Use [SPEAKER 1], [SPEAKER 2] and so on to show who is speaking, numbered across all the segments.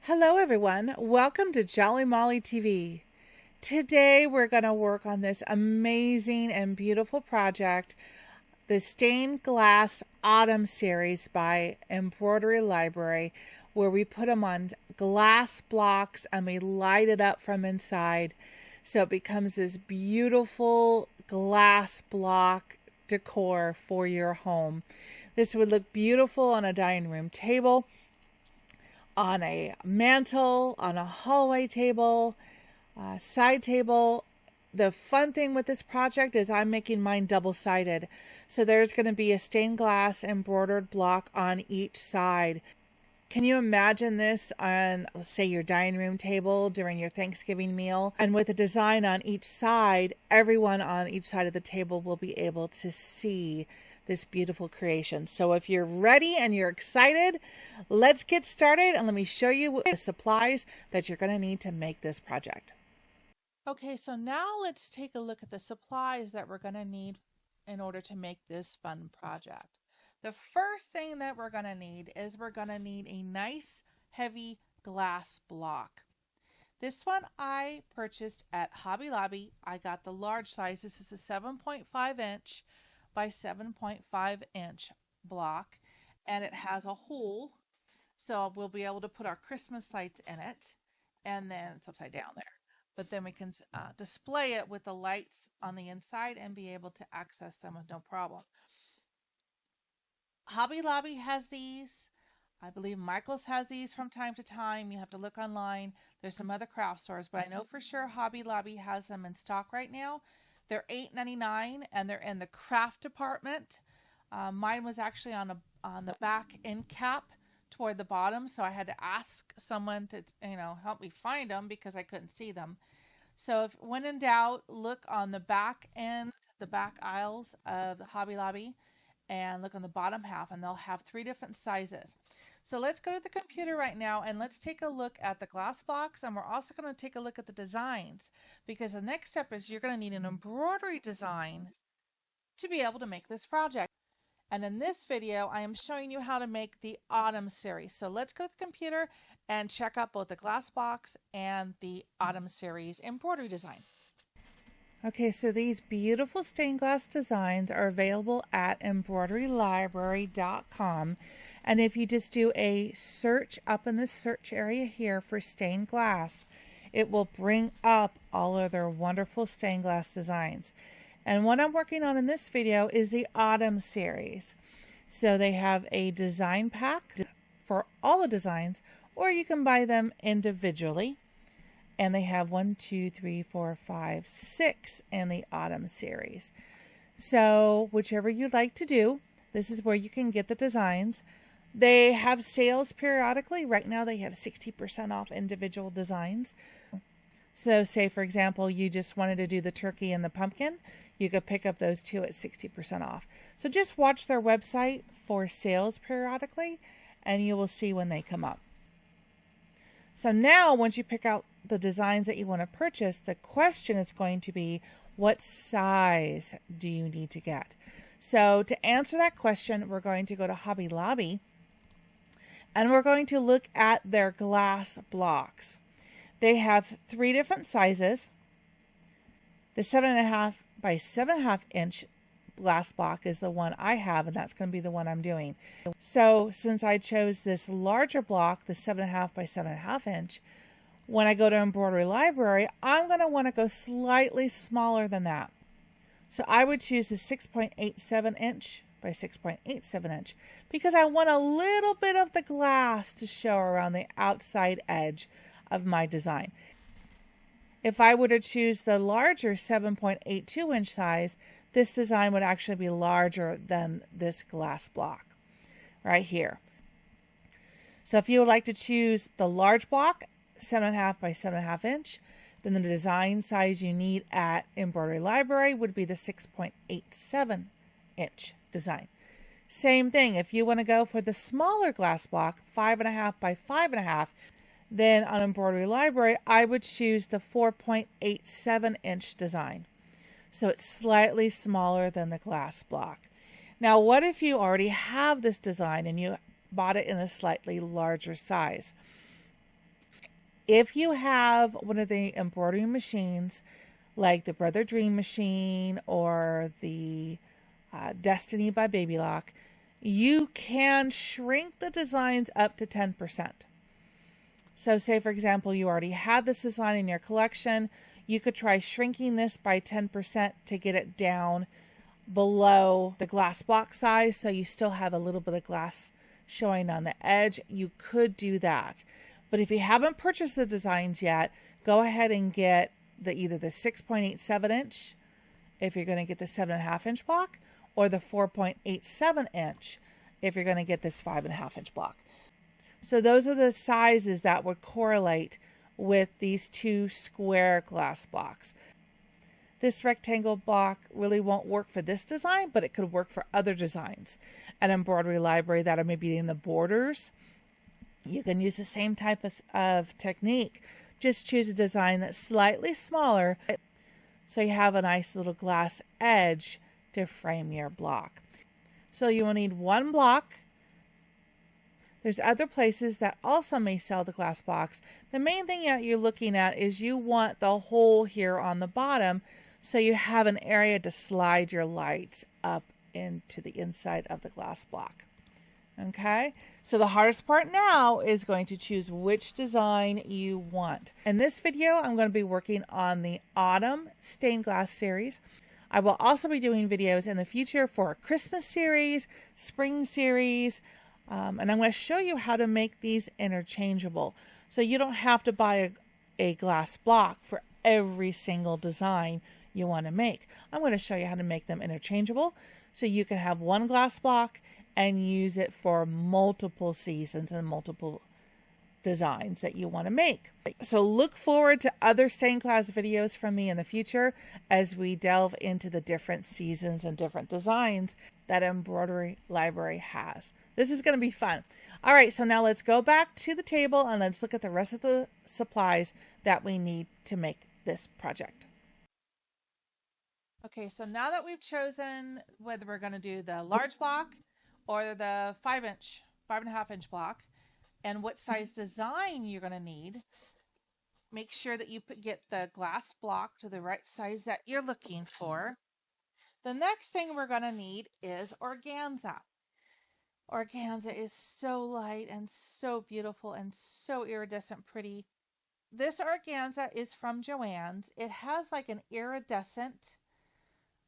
[SPEAKER 1] Hello everyone, welcome to Jolly Molly TV. Today we're going to work on this amazing and beautiful project, the Stained Glass Autumn series by Embroidery Library, where we put them on glass blocks and we light it up from inside so it becomes this beautiful glass block decor for your home. This would look beautiful on a dining room table, on a mantle, on a hallway table, side table. The fun thing with this project is I'm making mine double-sided. So there's going to be a stained glass embroidered block on each side. Can you imagine this on, let's say, your dining room table during your Thanksgiving meal? And with a design on each side, everyone on each side of the table will be able to see this beautiful creation. So if you're ready and you're excited, let's get started and let me show you the supplies that you're going to need to make this project. Okay, so now let's take a look at the supplies that we're going to need in order to make this fun project. The first thing that we're going to need is we're going to need a nice heavy glass block. This one I purchased at Hobby Lobby. I got the large size. This is a 7.5 inch by 7.5 inch block, and it has a hole, so we'll be able to put our Christmas lights in it, and then it's upside down there. But then we can display it with the lights on the inside and be able to access them with no problem. Hobby Lobby has these. I believe Michael's has these from time to time. You have to look online. There's some other craft stores, but I know for sure Hobby Lobby has them in stock right now. They're $8.99 and they're in the craft department. Mine was actually on the back end cap toward the bottom, so I had to ask someone to help me find them because I couldn't see them. So if when in doubt, look on the back end, the back aisles of the Hobby Lobby, and look on the bottom half, and they'll have 3 different sizes. So let's go to the computer right now and let's take a look at the glass blocks, and we're also going to take a look at the designs, because the next step is you're going to need an embroidery design to be able to make this project. And in this video, I am showing you how to make the Autumn series. So let's go to the computer and check out both the glass blocks and the Autumn series embroidery design. Okay, so these beautiful stained glass designs are available at embroiderylibrary.com. And if you just do a search up in the search area here for stained glass, it will bring up all of their wonderful stained glass designs. And what I'm working on in this video is the Autumn series. So they have a design pack for all the designs, or you can buy them individually. And they have 1, 2, 3, 4, 5, 6 in the Autumn series. So whichever you'd like to do, this is where you can get the designs. They have sales periodically. Right now they have 60% off individual designs. So say, for example, you just wanted to do the turkey and the pumpkin, you could pick up those 2 at 60% off. So just watch their website for sales periodically, and you will see when they come up. So now once you pick out the designs that you want to purchase, the question is going to be, what size do you need to get? So to answer that question, we're going to go to Hobby Lobby, and we're going to look at their glass blocks. They have 3 different sizes. The 7.5 by 7.5 inch glass block is the one I have, and that's going to be the one I'm doing. So since I chose this larger block, the 7.5 by 7.5 inch, when I go to Embroidery Library, I'm going to want to go slightly smaller than that. So I would choose the 6.87 inch by 6.87 inch because I want a little bit of the glass to show around the outside edge of my design. If I were to choose the larger 7.82 inch size, this design would actually be larger than this glass block right here. So if you would like to choose the large block, 7.5 by 7.5 inch, then the design size you need at Embroidery Library would be the 6.87 inch design. Same thing, if you want to go for the smaller glass block, 5.5 by 5.5, then on Embroidery Library, I would choose the 4.87 inch design. So it's slightly smaller than the glass block. Now, what if you already have this design and you bought it in a slightly larger size? If you have one of the embroidery machines, like the Brother Dream machine or the Destiny by Baby Lock, you can shrink the designs up to 10%. So say, for example, you already had this design in your collection. You could try shrinking this by 10% to get it down below the glass block size, so you still have a little bit of glass showing on the edge. You could do that. But if you haven't purchased the designs yet, go ahead and get either the 6.87 inch, if you're going to get the 7.5 inch block, or the 4.87 inch, if you're going to get this 5.5 inch block. So those are the sizes that would correlate with these two square glass blocks. This rectangle block really won't work for this design, but it could work for other designs. An Embroidery Library that are maybe in the borders, you can use the same type of technique. Just choose a design that's slightly smaller so you have a nice little glass edge to frame your block. So you will need one block. There's other places that also may sell the glass blocks. The main thing that you're looking at is you want the hole here on the bottom so you have an area to slide your lights up into the inside of the glass block. Okay, so the hardest part now is going to choose which design you want. In this video, I'm going to be working on the Autumn Stained Glass series. I will also be doing videos in the future for a Christmas series, Spring series, and I'm going to show you how to make these interchangeable. So you don't have to buy a glass block for every single design you want to make. I'm going to show you how to make them interchangeable so you can have one glass block and use it for multiple seasons and multiple designs that you want to make. So look forward to other stained glass videos from me in the future as we delve into the different seasons and different designs that Embroidery Library has. This is going to be fun. All right, so now let's go back to the table and let's look at the rest of the supplies that we need to make this project. Okay, so now that we've chosen whether we're going to do the large block or the 5.5 inch block, and what size design you're going to need, make sure that you get the glass block to the right size that you're looking for. The next thing we're going to need is organza. Organza is so light and so beautiful and so iridescent pretty. This organza is from Joann's. It has like an iridescent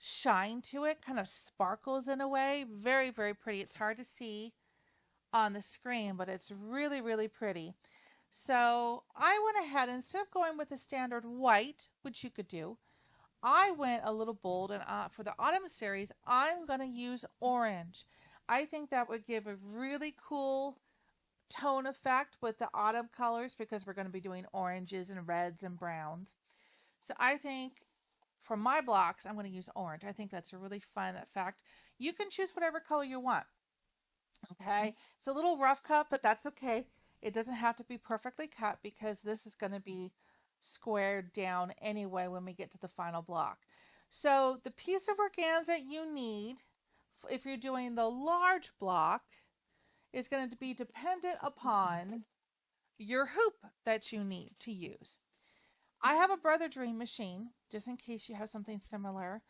[SPEAKER 1] shine to it, kind of sparkles in a way. Very, very pretty. It's hard to see on the screen, but it's really, really pretty. So I went ahead, instead of going with the standard white, which you could do, I went a little bold, and for the autumn series, I'm going to use orange. I think that would give a really cool tone effect with the autumn colors because we're going to be doing oranges and reds and browns. So I think for my blocks, I'm going to use orange. I think that's a really fun effect. You can choose whatever color you want. Okay, it's a little rough cut, but that's okay. It doesn't have to be perfectly cut because this is going to be squared down anyway when we get to the final block. So the piece of organza you need, if you're doing the large block, is going to be dependent upon your hoop that you need to use. I have a Brother Dream machine, just in case you have something similar.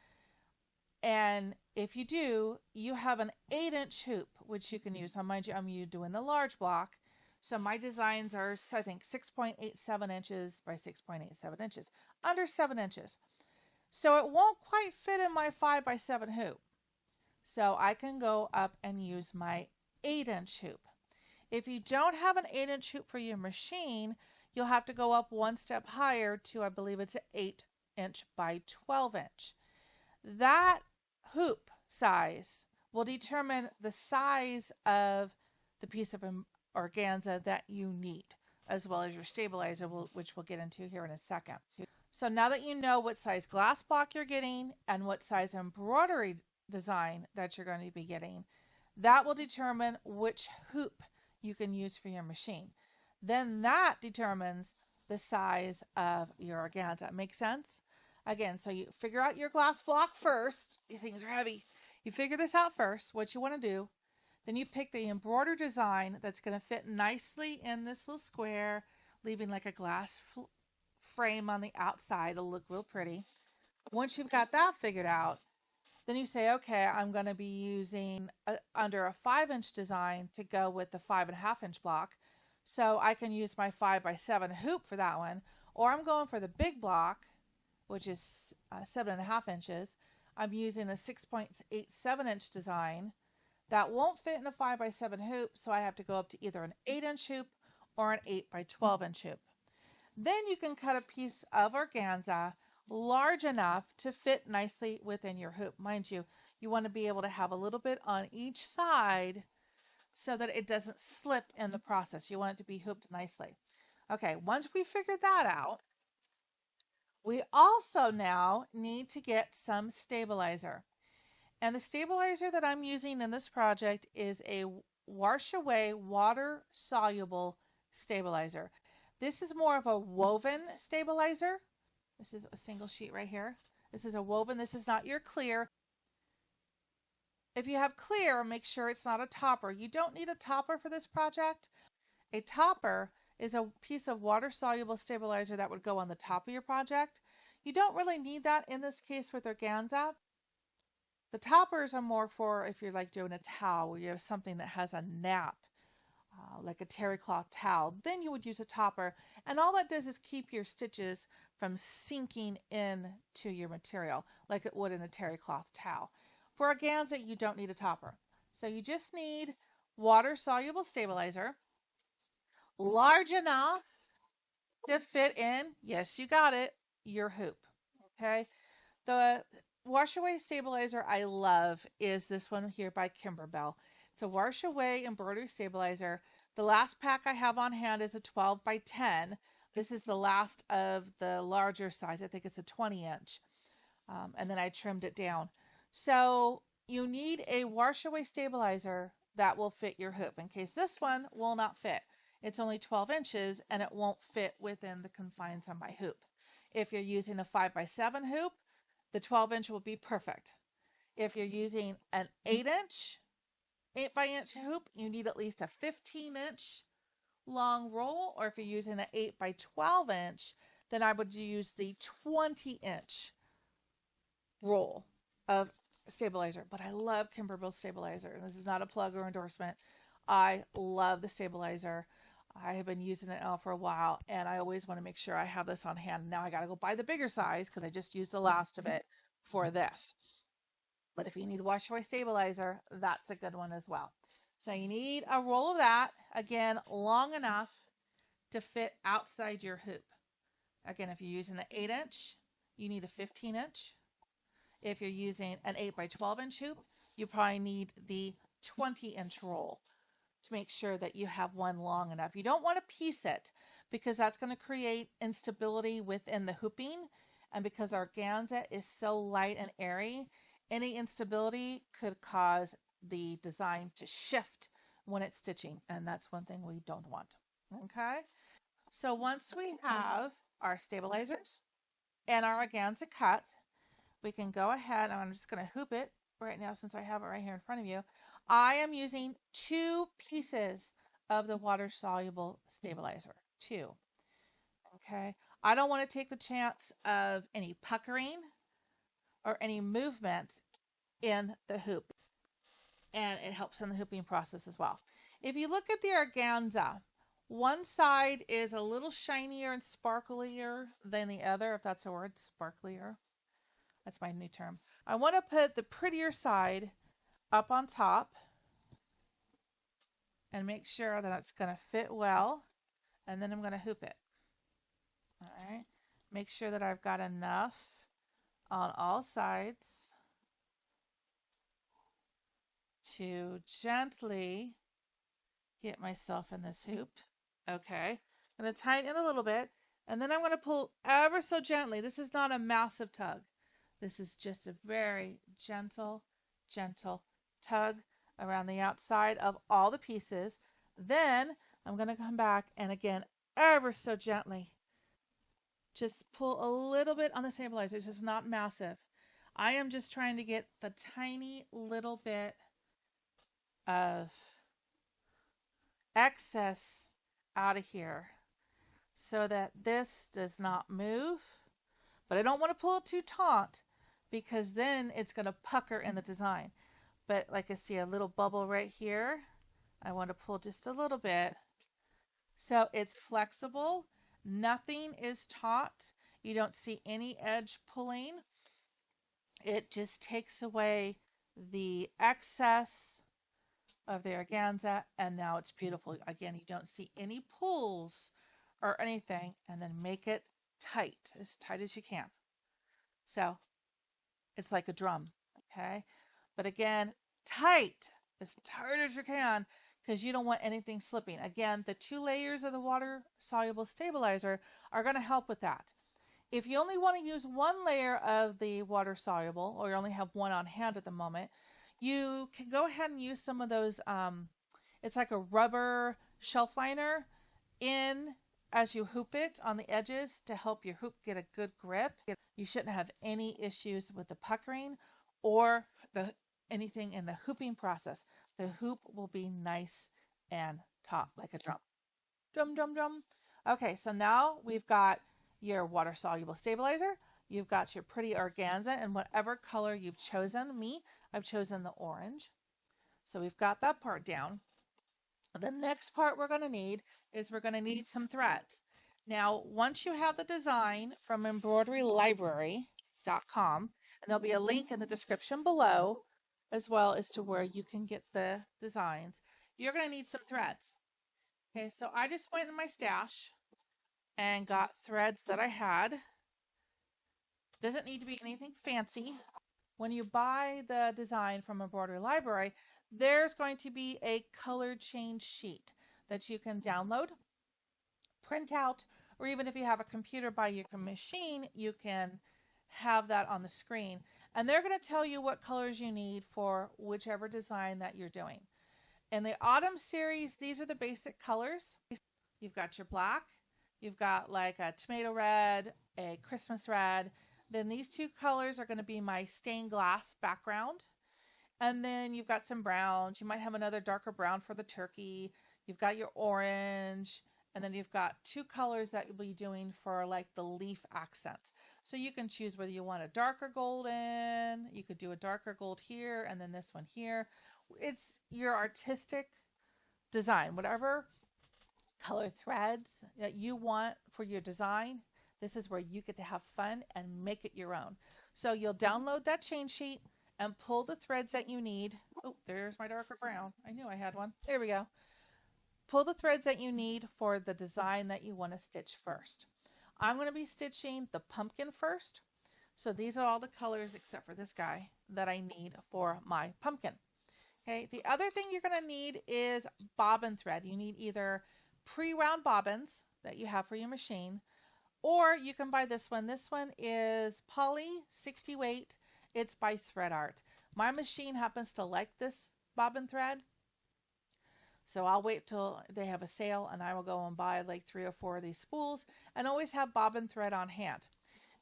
[SPEAKER 1] And if you do, you have an 8-inch hoop, which you can use. Now, mind you, I'm doing the large block. So my designs are, I think, 6.87 inches by 6.87 inches, under 7 inches. So it won't quite fit in my 5x7 hoop. So I can go up and use my 8-inch hoop. If you don't have an 8-inch hoop for your machine, you'll have to go up one step higher to, I believe it's an 8-inch by 12-inch. That hoop size will determine the size of the piece of organza that you need, as well as your stabilizer, which we'll get into here in a second. So now that you know what size glass block you're getting and what size embroidery design that you're going to be getting, that will determine which hoop you can use for your machine. Then that determines the size of your organza. Make sense? Again, so you figure out your glass block first. These things are heavy. You figure this out first, what you want to do. Then you pick the embroidered design that's going to fit nicely in this little square, leaving like a glass frame on the outside. It'll look real pretty. Once you've got that figured out, then you say, okay, I'm going to be using under a 5-inch design to go with the 5.5-inch block. So I can use my 5x7 hoop for that one. Or I'm going for the big block, which is 7.5 inches. I'm using a 6.87-inch design that won't fit in a 5x7 hoop. So I have to go up to either an 8-inch hoop or an 8x12-inch hoop. Then you can cut a piece of organza large enough to fit nicely within your hoop. Mind you, you want to be able to have a little bit on each side so that it doesn't slip in the process. You want it to be hooped nicely. Okay, once we figured that out, we also now need to get some stabilizer. And the stabilizer that I'm using in this project is a wash away water soluble stabilizer. This is more of a woven stabilizer. This is a single sheet right here. This is a woven. This is not your clear. If you have clear, make sure it's not a topper. You don't need a topper for this project. A topper is a piece of water-soluble stabilizer that would go on the top of your project. You don't really need that in this case with organza. The toppers are more for if you're like doing a towel where you have something that has a nap, like a terry cloth towel. Then you would use a topper, and all that does is keep your stitches from sinking into your material like it would in a terry cloth towel. For organza, you don't need a topper. So you just need water-soluble stabilizer, large enough to fit in, yes, you got it, your hoop. Okay. The wash away stabilizer I love is this one here by Kimberbell. It's a wash away embroidery stabilizer. The last pack I have on hand is a 12x10. This is the last of the larger size. I think it's a 20-inch. And then I trimmed it down. So you need a wash away stabilizer that will fit your hoop in case this one will not fit. It's only 12 inches and it won't fit within the confines of my hoop. If you're using a 5x7 hoop, the 12-inch will be perfect. If you're using an 8-inch, 8x-inch hoop, you need at least a 15-inch long roll. Or if you're using an 8x12-inch, then I would use the 20-inch roll of stabilizer. But I love Kimberbell stabilizer. And this is not a plug or endorsement. I love the stabilizer. I have been using it now for a while, and I always want to make sure I have this on hand. Now I got to go buy the bigger size because I just used the last of it for this. But if you need a wash away stabilizer, that's a good one as well. So you need a roll of that, again, long enough to fit outside your hoop. Again, if you're using an 8-inch, you need a 15-inch. If you're using an 8x12-inch hoop, you probably need the 20-inch roll to make sure that you have one long enough. You don't want to piece it because that's going to create instability within the hooping. And because organza is so light and airy, any instability could cause the design to shift when it's stitching. And that's one thing we don't want. Okay. So once we have our stabilizers and our organza cut, we can go ahead, and I'm just going to hoop it right now since I have it right here in front of you. I am using 2 pieces of the water-soluble stabilizer. 2. Okay. I don't want to take the chance of any puckering or any movement in the hoop. And it helps in the hooping process as well. If you look at the organza, one side is a little shinier and sparklier than the other, if that's a word, sparklier. That's my new term. I want to put the prettier side up on top and make sure that it's going to fit well. And then I'm going to hoop it. All right. Make sure that I've got enough on all sides to gently get myself in this hoop. Okay. I'm going to tighten it a little bit. And then I'm going to pull ever so gently. This is not a massive tug. This is just a very gentle, gentle tug around the outside of all the pieces. Then I'm going to come back and again, ever so gently, just pull a little bit on the stabilizer. This is not massive. I am just trying to get the tiny little bit of excess out of here so that this does not move. But I don't want to pull it too taut because then it's going to pucker in the design. But like I see a little bubble right here. I want to pull just a little bit. So it's flexible. Nothing is taut. You don't see any edge pulling. It just takes away the excess of the organza, and now it's beautiful. Again, you don't see any pulls or anything, and then make it tight as you can. So it's like a drum, okay? But again, tight as you can, because you don't want anything slipping. Again, the 2 layers of the water soluble stabilizer are going to help with that. If you only want to use 1 layer of the water soluble, or you only have 1 on hand at the moment, you can go ahead and use some of those, it's like a rubber shelf liner in as you hoop it on the edges to help your hoop get a good grip. You shouldn't have any issues with the puckering or anything in the hooping process. The hoop will be nice and taut like a drum. Drum, drum, drum. Okay, so now we've got your water soluble stabilizer. You've got your pretty organza in whatever color you've chosen. I've chosen the orange. So we've got that part down. The next part we're going to need is we're going to need some threads. Now, once you have the design from embroiderylibrary.com, and there'll be a link in the description below, as well as to where you can get the designs, you're going to need some threads. Okay, so I just went in my stash and got threads that I had. Doesn't need to be anything fancy. When you buy the design from Embroidery Library, there's going to be a color change sheet that you can download, print out, or even if you have a computer by your machine, you can have that on the screen. And they're going to tell you what colors you need for whichever design that you're doing. In the autumn series, these are the basic colors. You've got your black, you've got like a tomato red, a Christmas red. Then these 2 colors are going to be my stained glass background. And then you've got some browns. You might have another darker brown for the turkey. You've got your orange. And then you've got 2 colors that you'll be doing for like the leaf accents. So you can choose whether you want a darker golden. You could do a darker gold here and then this one here. It's your artistic design. Whatever color threads that you want for your design, this is where you get to have fun and make it your own. So you'll download that change sheet and pull the threads that you need. Oh, there's my darker brown. I knew I had one. There we go. Pull the threads that you need for the design that you want to stitch first. I'm going to be stitching the pumpkin first. So these are all the colors except for this guy that I need for my pumpkin. Okay, the other thing you're going to need is bobbin thread. You need either pre-wound bobbins that you have for your machine, or you can buy this one. This one is Poly 60 weight. It's by Thread Art. My machine happens to like this bobbin thread, so I'll wait till they have a sale and I will go and buy like 3 or 4 of these spools and always have bobbin thread on hand.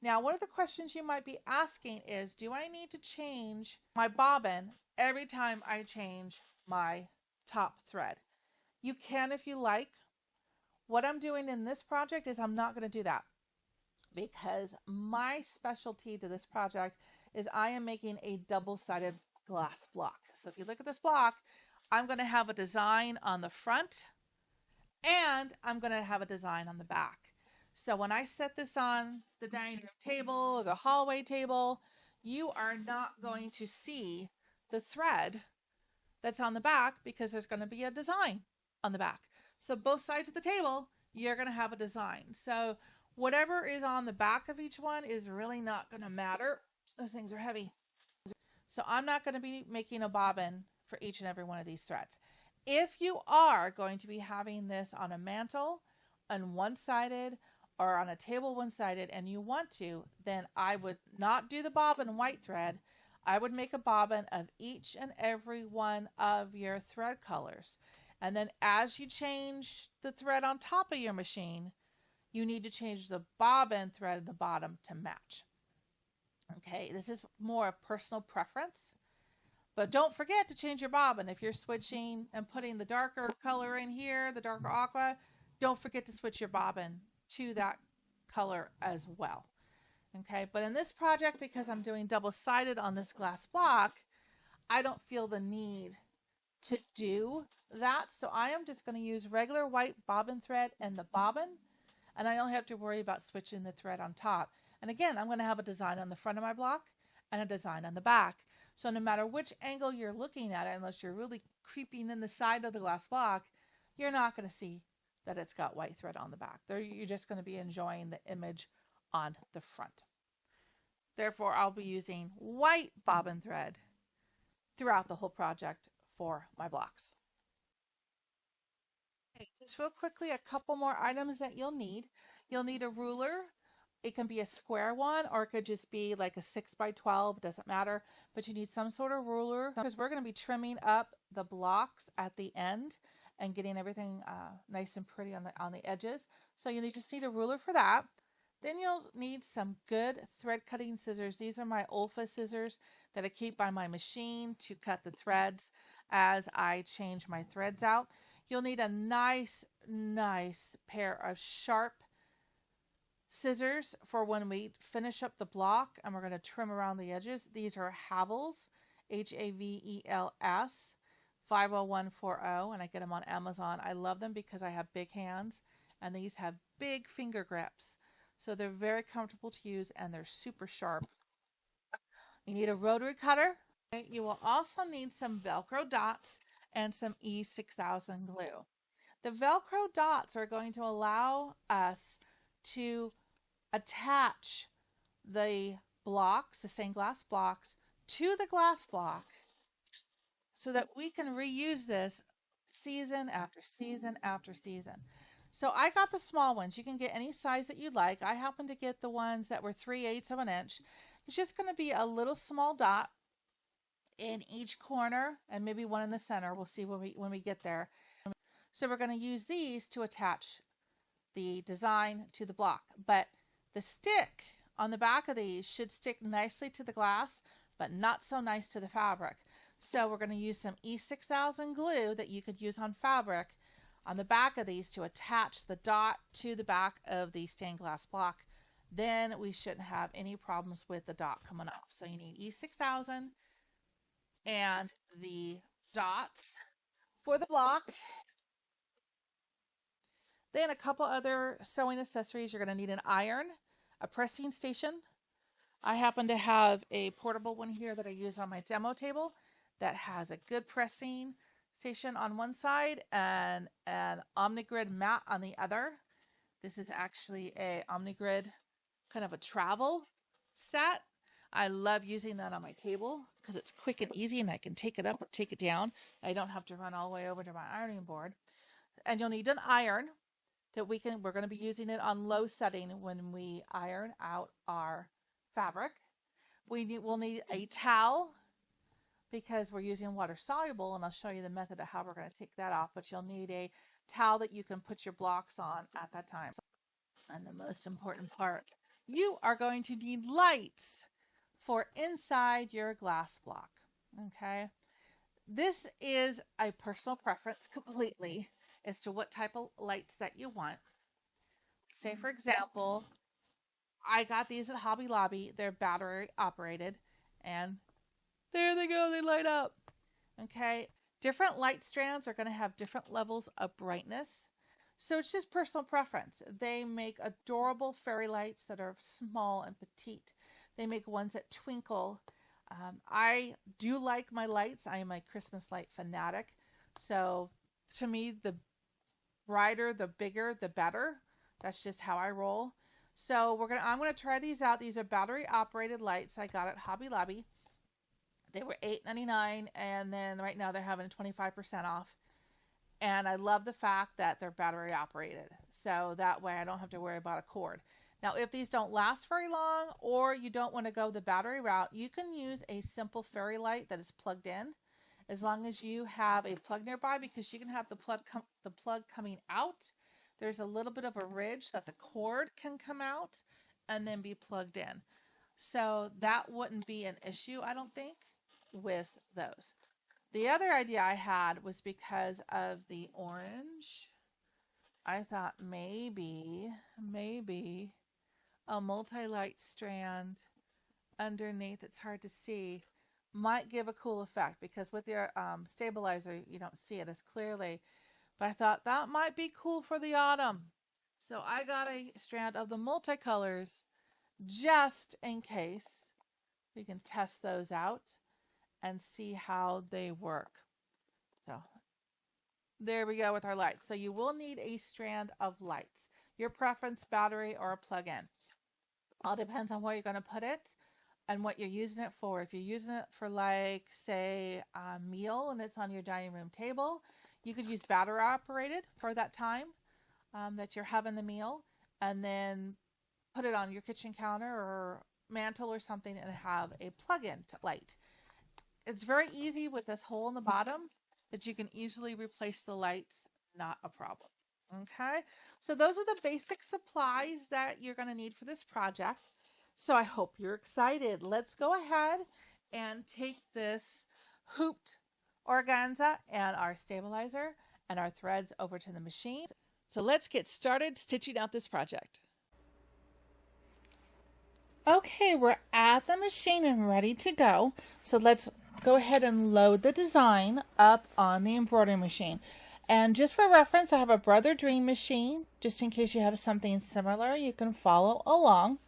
[SPEAKER 1] Now, one of the questions you might be asking is, do I need to change my bobbin every time I change my top thread? You can if you like. What I'm doing in this project is I'm not going to do that, because my specialty to this project is I am making a double-sided glass block. So if you look at this block, I'm going to have a design on the front and I'm going to have a design on the back. So when I set this on the dining room table or the hallway table, you are not going to see the thread that's on the back because there's going to be a design on the back. So both sides of the table, you're going to have a design. So whatever is on the back of each one is really not going to matter. Those things are heavy. So I'm not going to be making a bobbin for each and every one of these threads. If you are going to be having this on a mantle and one-sided or on a table one-sided and you want to, then I would not do the bobbin white thread. I would make a bobbin of each and every one of your thread colors. And then as you change the thread on top of your machine, you need to change the bobbin thread at the bottom to match. Okay, this is more a personal preference. But don't forget to change your bobbin. If you're switching and putting the darker color in here, the darker aqua, don't forget to switch your bobbin to that color as well. Okay, but in this project, because I'm doing double-sided on this glass block, I don't feel the need to do that. So I am just going to use regular white bobbin thread and the bobbin, and I only have to worry about switching the thread on top. And again, I'm going to have a design on the front of my block and a design on the back. So no matter which angle you're looking at it, unless you're really creeping in the side of the glass block, you're not going to see that it's got white thread on the back. You're just going to be enjoying the image on the front. Therefore, I'll be using white bobbin thread throughout the whole project for my blocks. Okay, just real quickly, a couple more items that you'll need. You'll need a ruler. It can be a square one, or it could just be like a 6x12, doesn't matter, but you need some sort of ruler because we're going to be trimming up the blocks at the end and getting everything nice and pretty on the edges. So you just need a ruler for that. Then you'll need some good thread cutting scissors. These are my Olfa scissors that I keep by my machine to cut the threads as I change my threads out. You'll need a nice pair of sharp scissors for when we finish up the block and we're going to trim around the edges. These are Havels, Havels 50140, and I get them on Amazon. I love them because I have big hands and these have big finger grips. So they're very comfortable to use and they're super sharp. You need a rotary cutter. You will also need some Velcro dots and some E6000 glue. The Velcro dots are going to allow us to attach the blocks, the stained glass blocks, to the glass block so that we can reuse this season after season after season. So I got the small ones. You can get any size that you'd like. I happen to get the ones that were 3/8 of an inch. It's just going to be a little small dot in each corner and maybe one in the center. We'll see when we get there. So we're going to use these to attach the design to the block. But the stick on the back of these should stick nicely to the glass, but not so nice to the fabric. So we're going to use some E6000 glue that you could use on fabric on the back of these to attach the dot to the back of the stained glass block. Then we shouldn't have any problems with the dot coming off. So you need E6000 and the dots for the block. Then a couple other sewing accessories. You're going to need an iron, a pressing station. I happen to have a portable one here that I use on my demo table that has a good pressing station on one side and an Omnigrid mat on the other. This is actually a Omnigrid kind of a travel set. I love using that on my table because it's quick and easy and I can take it up or take it down. I don't have to run all the way over to my ironing board. And you'll need an iron that we're going to be using it on low setting when we iron out our fabric. We'll need a towel because we're using water soluble, and I'll show you the method of how we're going to take that off, but you'll need a towel that you can put your blocks on at that time. And the most important part, you are going to need lights for inside your glass block. Okay, this is a personal preference completely as to what type of lights that you want. Say for example, I got these at Hobby Lobby. They're battery operated, and there they go, they light up. Okay, different light strands are going to have different levels of brightness. So it's just personal preference. They make adorable fairy lights that are small and petite. They make ones that twinkle. I do like my lights. I am a Christmas light fanatic. So to me, the brighter, the bigger, the better. That's just how I roll. So I'm gonna try these out. These are battery operated lights I got at Hobby Lobby. They were $8.99, and then right now they're having 25% off. And I love the fact that they're battery operated. So that way I don't have to worry about a cord. Now, if these don't last very long or you don't want to go the battery route, you can use a simple fairy light that is plugged in as long as you have a plug nearby, because you can have the plug coming out. There's a little bit of a ridge so that the cord can come out and then be plugged in. So that wouldn't be an issue, I don't think, with those. The other idea I had was because of the orange I thought maybe a multi-light strand underneath, it's hard to see, might give a cool effect, because with your stabilizer you don't see it as clearly. But I thought that might be cool for the autumn. So I got a strand of the multicolors just in case. We can test those out and see how they work. So there we go with our lights. So you will need a strand of lights. Your preference, battery or a plug-in. All depends on where you're going to put it and what you're using it for. If you're using it for, like, say, a meal and it's on your dining room table, you could use battery operated for that time that you're having the meal, and then put it on your kitchen counter or mantle or something and have a plug-in light. It's very easy with this hole in the bottom that you can easily replace the lights, not a problem. Okay, so those are the basic supplies that you're going to need for this project. So I hope you're excited. Let's go ahead and take this hooped organza and our stabilizer and our threads over to the machine. So let's get started stitching out this project. Okay, we're at the machine and ready to go. So let's go ahead and load the design up on the embroidery machine. And just for reference, I have a Brother Dream machine, just in case you have something similar, you can follow along.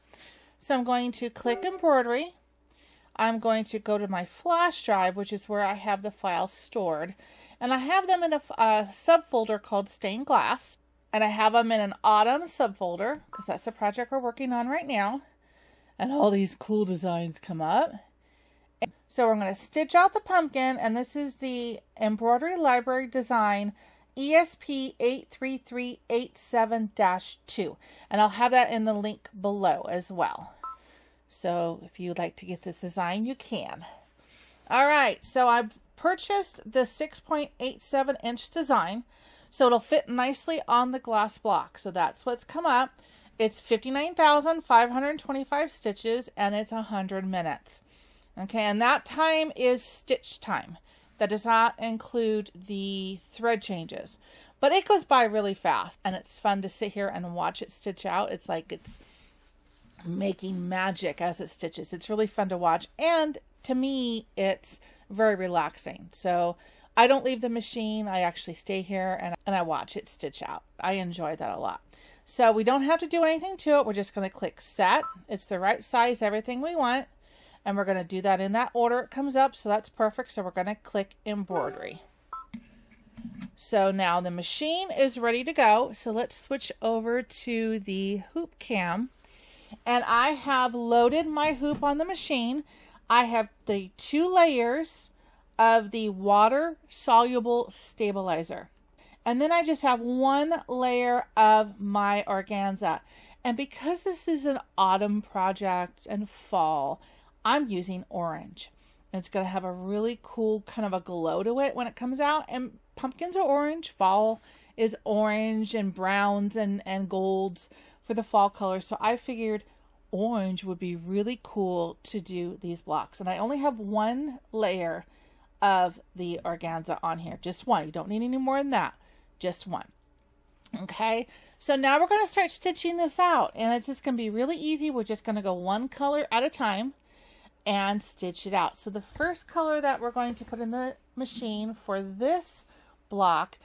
[SPEAKER 1] So I'm going to click embroidery. I'm going to go to my flash drive, which is where I have the files stored. And I have them in a subfolder called Stained Glass. And I have them in an autumn subfolder, because that's the project we're working on right now. And all these cool designs come up. So we're going to stitch out the pumpkin, and this is the Embroidery Library design ESP 83387-2. And I'll have that in the link below as well. So if you would like to get this design, you can. All right, so I've purchased the 6.87 inch design, so it'll fit nicely on the glass block. So that's what's come up. It's 59,525 stitches, and it's 100 minutes. Okay, and that time is stitch time. That does not include the thread changes. But it goes by really fast, and it's fun to sit here and watch it stitch out. It's like it's making magic as it stitches. It's really fun to watch, and to me, it's very relaxing. So I don't leave the machine. I actually stay here and I watch it stitch out. I enjoy that a lot. So we don't have to do anything to it. We're just going to click set. It's the right size, everything we want. And we're going to do that in that order it comes up. So that's perfect. So we're going to click embroidery. So now the machine is ready to go. So let's switch over to the hoop cam. And I have loaded my hoop on the machine. I have the 2 layers of the water soluble stabilizer. And then I just have 1 layer of my organza. And because this is an autumn project and fall, I'm using orange. And it's going to have a really cool kind of a glow to it when it comes out. And pumpkins are orange. Fall is orange and browns and golds for the fall color. So I figured orange would be really cool to do these blocks. And I only have 1 layer of the organza on here. Just 1. You don't need any more than that. Just 1. Okay, so now we're going to start stitching this out, and it's just going to be really easy. We're just going to go 1 color at a time and stitch it out. So the first color that we're going to put in the machine for this block,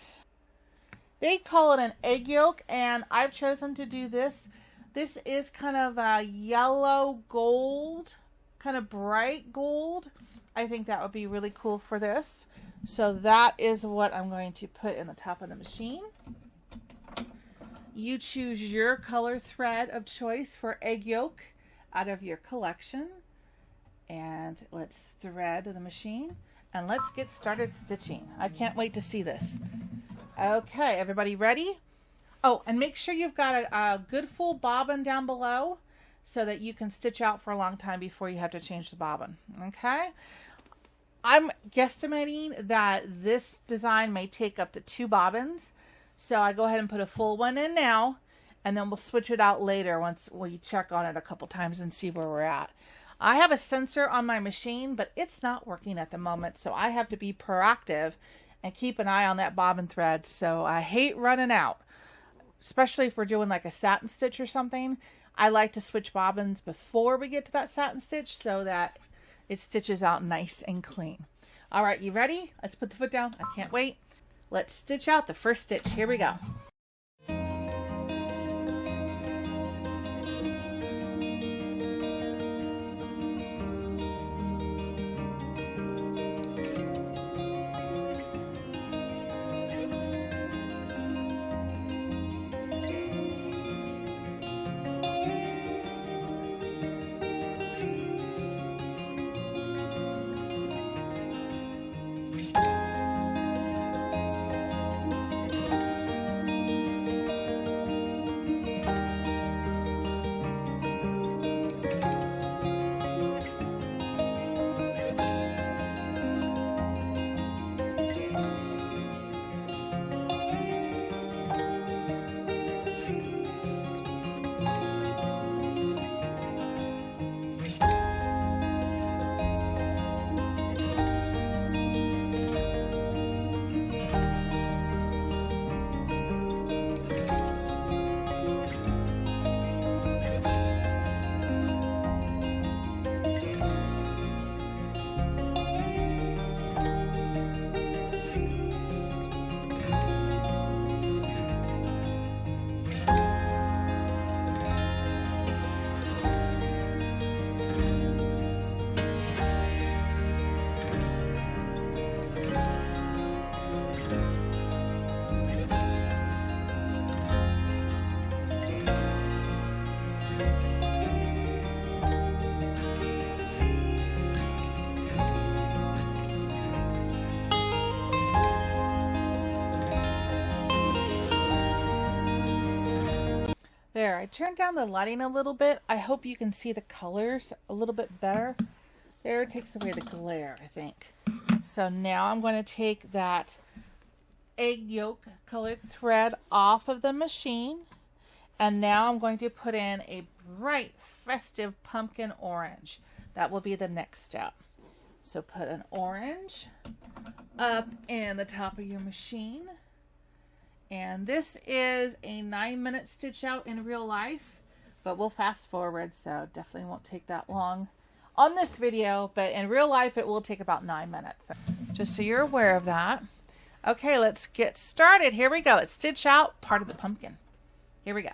[SPEAKER 1] they call it an egg yolk, and I've chosen to do this. This is kind of a yellow gold, kind of bright gold. I think that would be really cool for this. So that is what I'm going to put in the top of the machine. You choose your color thread of choice for egg yolk out of your collection. And let's thread the machine and let's get started stitching. I can't wait to see this. Okay, everybody ready? Oh, and make sure you've got a good full bobbin down below so that you can stitch out for a long time before you have to change the bobbin. Okay? I'm guesstimating that this design may take up to 2 bobbins. So I go ahead and put a full one in now, and then we'll switch it out later once we check on it a couple times and see where we're at. I have a sensor on my machine, but it's not working at the moment. So I have to be proactive and keep an eye on that bobbin thread. So I hate running out. especially if we're doing like a satin stitch or something, I like to switch bobbins before we get to that satin stitch so that it stitches out nice and clean. All right, you ready? Let's put the foot down. I can't wait. Let's stitch out the first stitch. Here we go. There, I turned down the lighting a little bit. I hope you can see the colors a little bit better. There, it takes away the glare, I think. So now I'm going to take that egg yolk colored thread off of the machine. And now I'm going to put in a bright, festive pumpkin orange. That will be the next step. So put an orange up in the top of your machine. And this is a 9-minute stitch out in real life, but we'll fast forward, so definitely won't take that long on this video, but in real life it will take about 9 minutes. Just so you're aware of that. Okay, let's get started. Here we go. Let's stitch out part of the pumpkin. Here we go.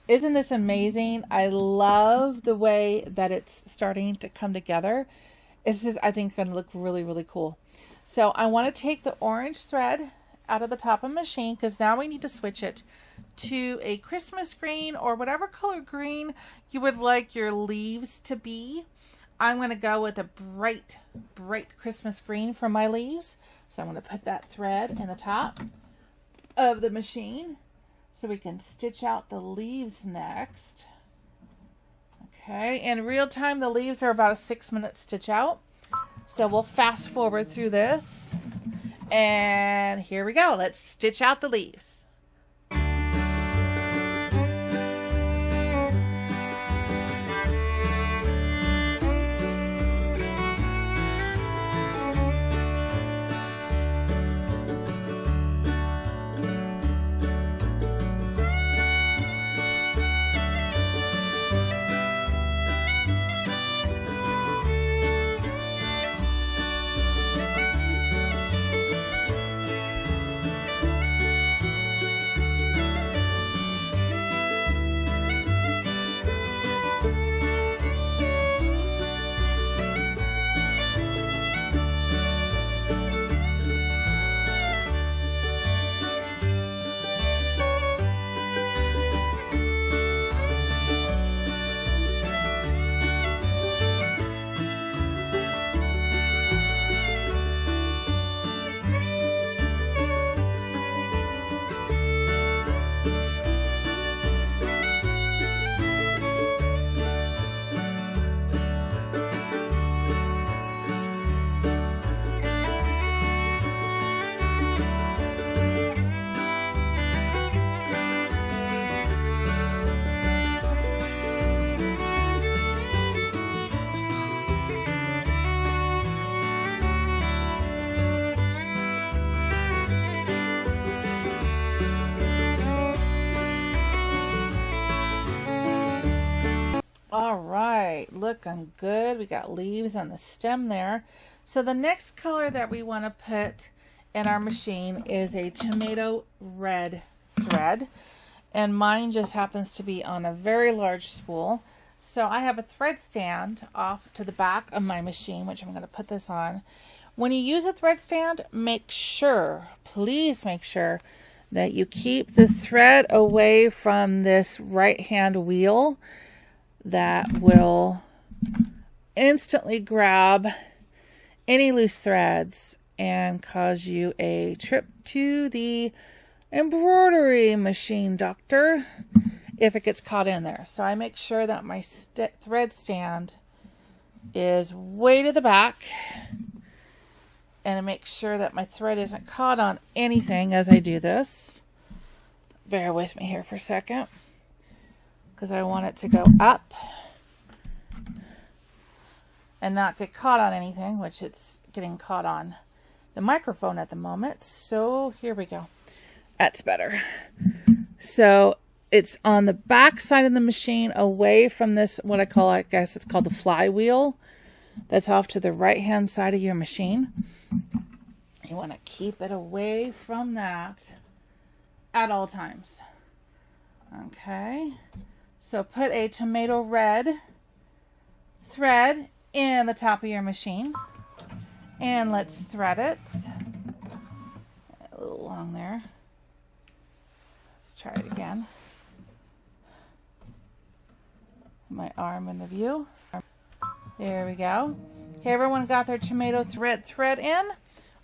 [SPEAKER 1] Isn't this amazing? I love the way that it's starting to come together. It's just, I think, going to look really, really cool. So I want to take the orange thread out of the top of the machine, because now we need to switch it to a Christmas green or whatever color green you would like your leaves to be. I'm going to go with a bright, bright Christmas green for my leaves. So I'm going to put that thread in the top of the machine so we can stitch out the leaves next. Okay, in real time, the leaves are about a 6-minute stitch out. So we'll fast forward through this. And here we go. Let's stitch out the leaves. All right, looking good. We got leaves on the stem there. So the next color that we want to put in our machine is a tomato red thread. And mine just happens to be on a very large spool. So I have a thread stand off to the back of my machine, which I'm going to put this on. When you use a thread stand, make sure, please make sure that you keep the thread away from this right hand wheel that will instantly grab any loose threads and cause you a trip to the embroidery machine doctor if it gets caught in there. So I make sure that my thread stand is way to the back, and I make sure that my thread isn't caught on anything as I do this. Bear with me here for a second, because I want it to go up and not get caught on anything, which it's getting caught on the microphone at the moment. So here we go. That's better. So it's on the back side of the machine, away from this, what I call, I guess it's called the flywheel. That's off to the right hand side of your machine. You want to keep it away from that at all times. Okay. So put a tomato red thread in the top of your machine, and let's thread it. A little long there. Let's try it again. My arm in the view. There we go. Okay, everyone got their tomato thread in?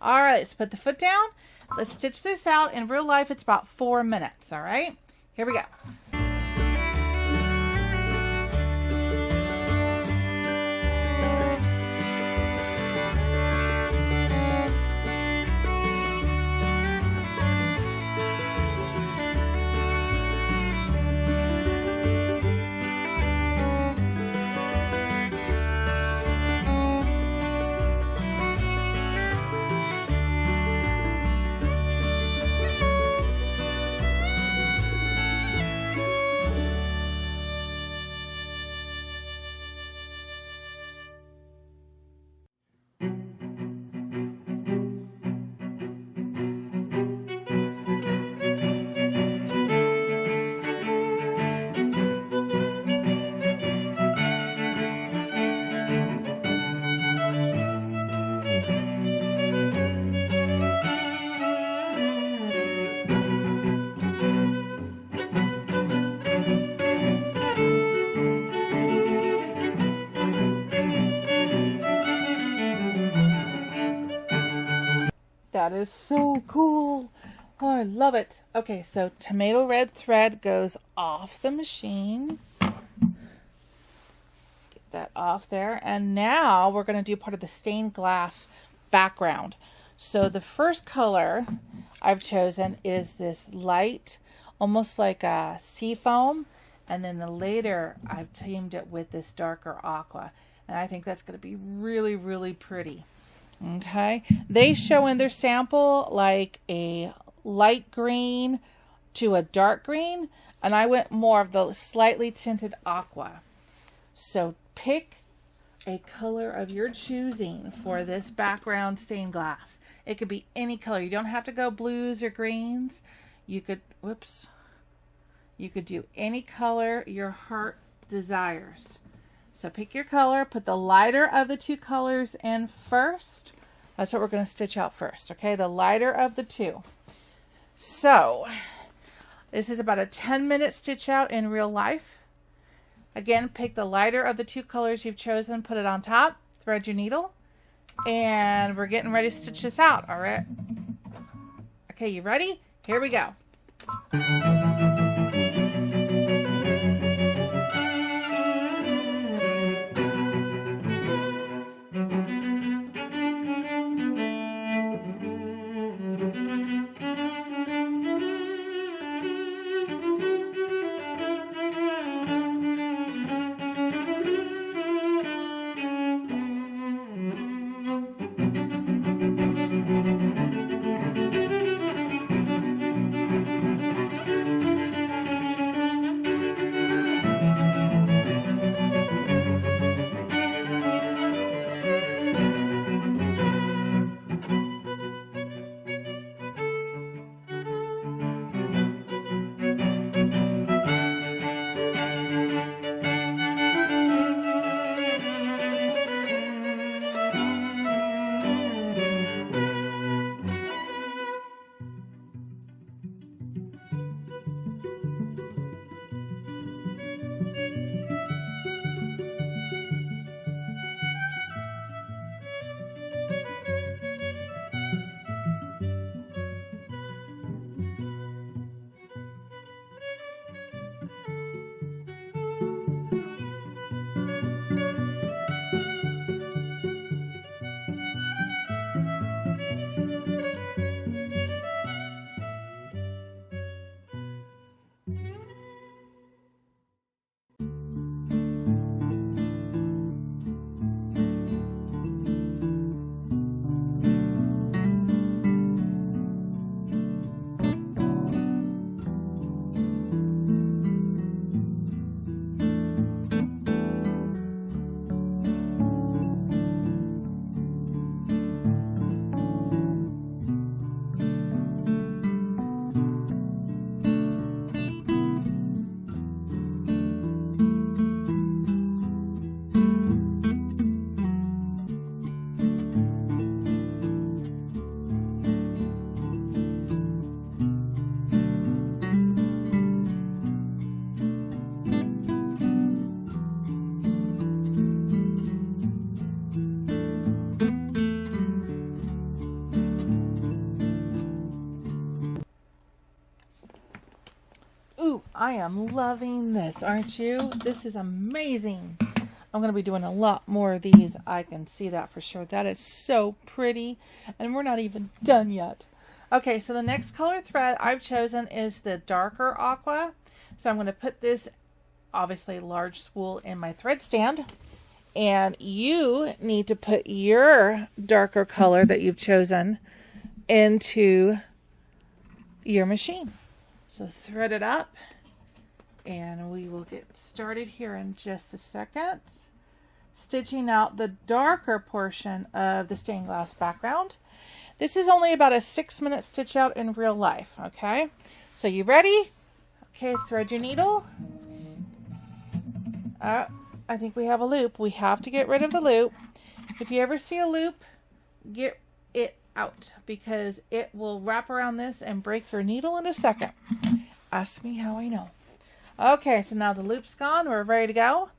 [SPEAKER 1] All right, let's put the foot down. Let's stitch this out. In real life, it's about 4 minutes, all right? Here we go. that is so cool. Oh, I love it. Okay, so tomato red thread goes off the machine. Get that off there. And now we're going to do part of the stained glass background. So the first color I've chosen is this light, almost like a sea foam. And then later I've teamed it with this darker aqua. And I think that's going to be really, really pretty. Okay. They show in their sample like a light green to a dark green. And I went more of the slightly tinted aqua. So pick a color of your choosing for this background stained glass. It could be any color. You don't have to go blues or greens. You could, you could do any color your heart desires. So pick your color, put the lighter of the two colors in first. That's what we're going to stitch out first, okay? The lighter of the two. So this is about a 10-minute stitch out in real life. Again, pick the lighter of the two colors you've chosen, put it on top, thread your needle, and we're getting ready to stitch this out, all right? Okay, you ready? Here we go. I am loving this, aren't you? This is amazing. I'm going to be doing a lot more of these. I can see that for sure. That is so pretty. And we're not even done yet. Okay, so the next color thread I've chosen is the darker aqua. So I'm going to put this, obviously large spool, in my thread stand. And you need to put your darker color that you've chosen into your machine. So thread it up. And we will get started here in just a second. Stitching out the darker portion of the stained glass background. This is only about a 6-minute stitch out in real life, okay? So you ready? Okay, thread your needle. I think we have a loop. We have to get rid of the loop. If you ever see a loop, get it out because it will wrap around this and break your needle in a second. Ask me how I know. Okay, so now the loop's gone. We're ready to go.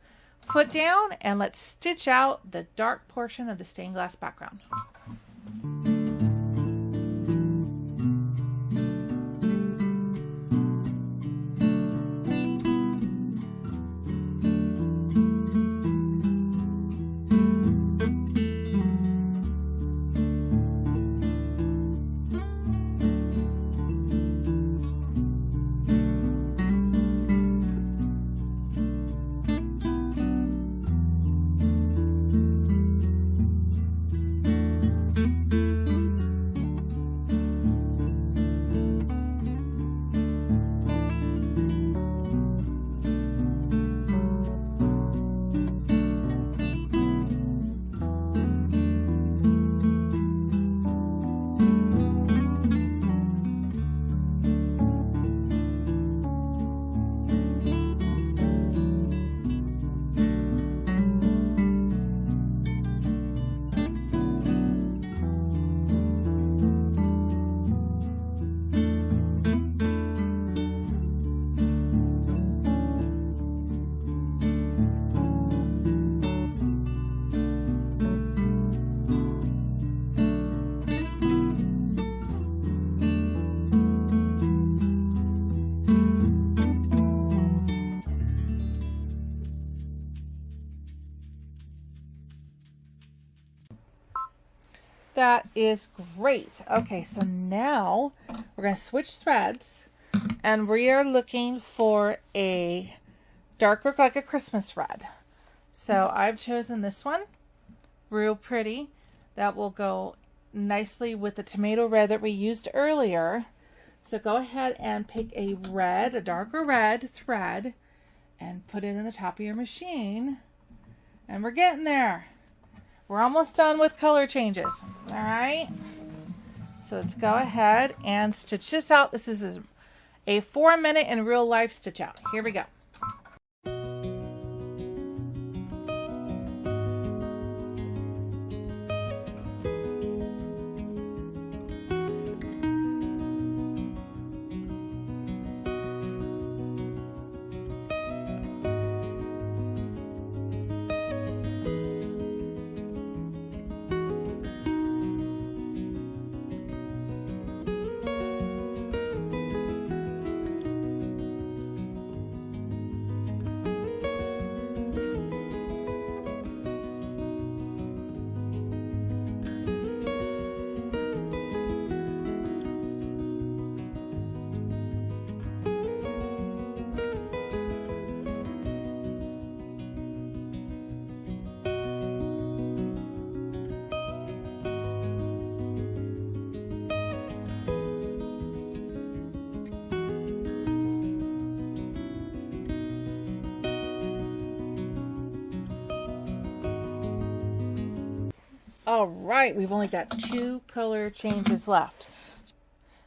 [SPEAKER 1] Foot down and let's stitch out the dark portion of the stained glass background. That is great. Okay, so now we're going to switch threads, and we are looking for a darker, like a Christmas red. So I've chosen this one, real pretty. That will go nicely with the tomato red that we used earlier. So go ahead and pick a red, a darker red thread, and put it in the top of your machine. And we're getting there. We're almost done with color changes. All right. So let's go ahead and stitch this out. This is a 4-minute in real life stitch out. Here we go. All right, we've only got 2 color changes left.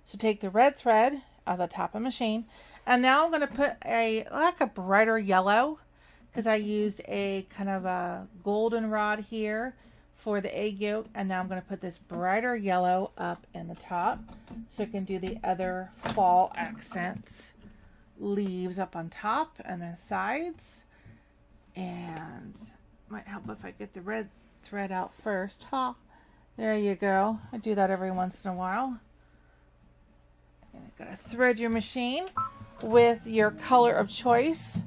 [SPEAKER 1] So take the red thread out of the top of the machine, and now I'm going to put like a brighter yellow, because I used a kind of a goldenrod here for the egg yolk, and now I'm going to put this brighter yellow up in the top so I can do the other fall accents leaves up on top and the sides. And might help if I get the red thread out first. There you go. I do that every once in a while. And you've got to thread your machine with your color of choice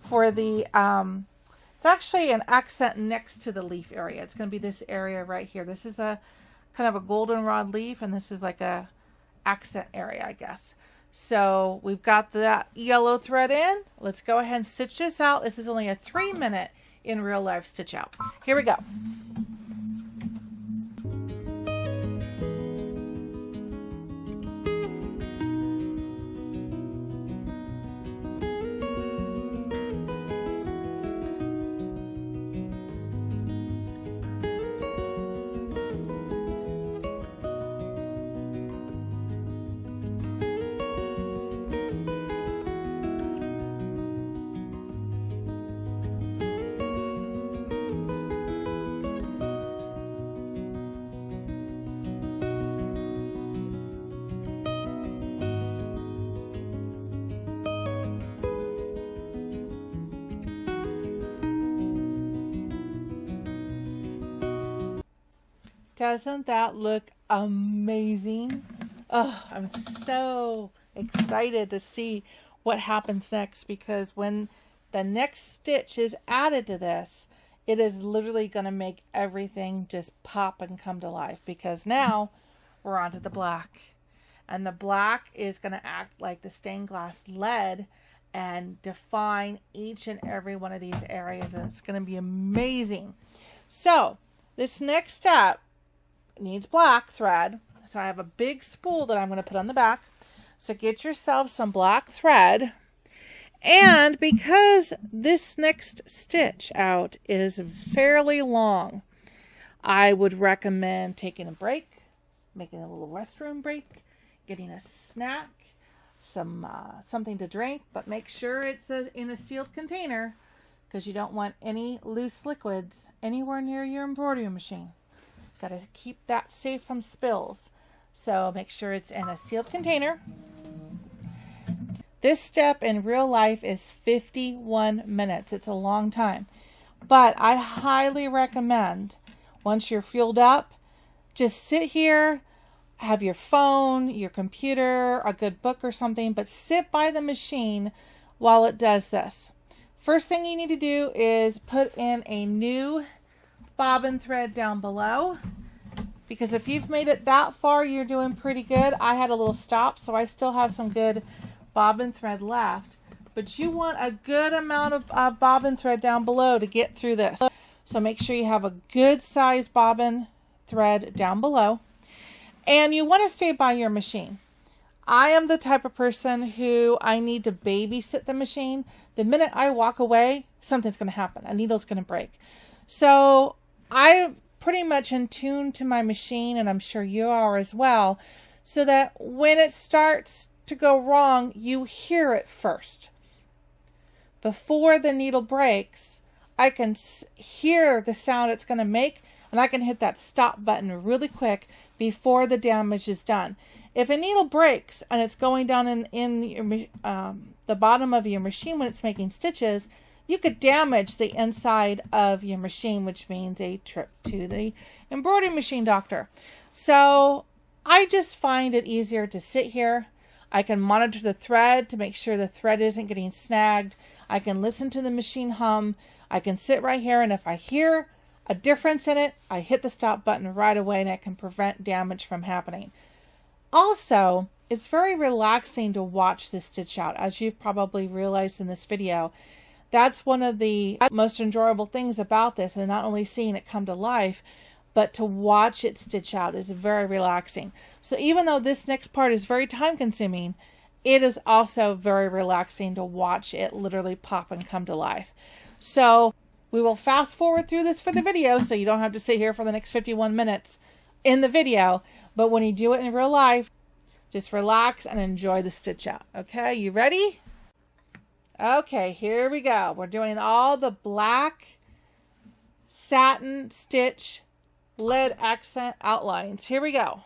[SPEAKER 1] for the it's actually an accent next to the leaf area. It's going to be this area right here. This is a kind of a goldenrod leaf, and this is like a accent area, I guess. So we've got that yellow thread in. Let's go ahead and stitch this out. This is only a 3-minute in real life stitch out. Here we go. Doesn't that look amazing? Oh, I'm so excited to see what happens next, because when the next stitch is added to this, it is literally going to make everything just pop and come to life, because now we're onto the black, and the black is going to act like the stained glass lead and define each and every one of these areas, and it's going to be amazing. So this next step needs black thread. So I have a big spool that I'm going to put on the back. So get yourself some black thread. And because this next stitch out is fairly long, I would recommend taking a break, making a little restroom break, getting a snack, something to drink, but make sure it's in a sealed container, because you don't want any loose liquids anywhere near your embroidery machine. Got to keep that safe from spills. So make sure it's in a sealed container. This step in real life is 51 minutes. It's a long time. But I highly recommend, once you're fueled up, just sit here, have your phone, your computer, a good book or something, but sit by the machine while it does this. First thing you need to do is put in a new bobbin thread down below. because if you've made it that far, you're doing pretty good. I had a little stop, so I still have some good bobbin thread left. But you want a good amount of bobbin thread down below to get through this. So make sure you have a good size bobbin thread down below. And you want to stay by your machine. I am the type of person who I need to babysit the machine. The minute I walk away, something's going to happen. A needle's going to break. So I pretty much in tune to my machine, and I'm sure you are as well, so that when it starts to go wrong, you hear it first. Before the needle breaks, I can hear the sound it's going to make, and I can hit that stop button really quick before the damage is done. If a needle breaks and it's going down in your, the bottom of your machine when it's making stitches, you could damage the inside of your machine, which means a trip to the embroidery machine doctor. So I just find it easier to sit here. I can monitor the thread to make sure the thread isn't getting snagged. I can listen to the machine hum. I can sit right here, and if I hear a difference in it, I hit the stop button right away, and I can prevent damage from happening. Also, it's very relaxing to watch this stitch out, as you've probably realized in this video. That's one of the most enjoyable things about this, and not only seeing it come to life, but to watch it stitch out is very relaxing. So even though this next part is very time consuming, it is also very relaxing to watch it literally pop and come to life. So we will fast forward through this for the video, so you don't have to sit here for the next 51 minutes in the video. But when you do it in real life, just relax and enjoy the stitch out. Okay, you ready? Okay, here we go. We're doing all the black satin stitch lead accent outlines. Here we go.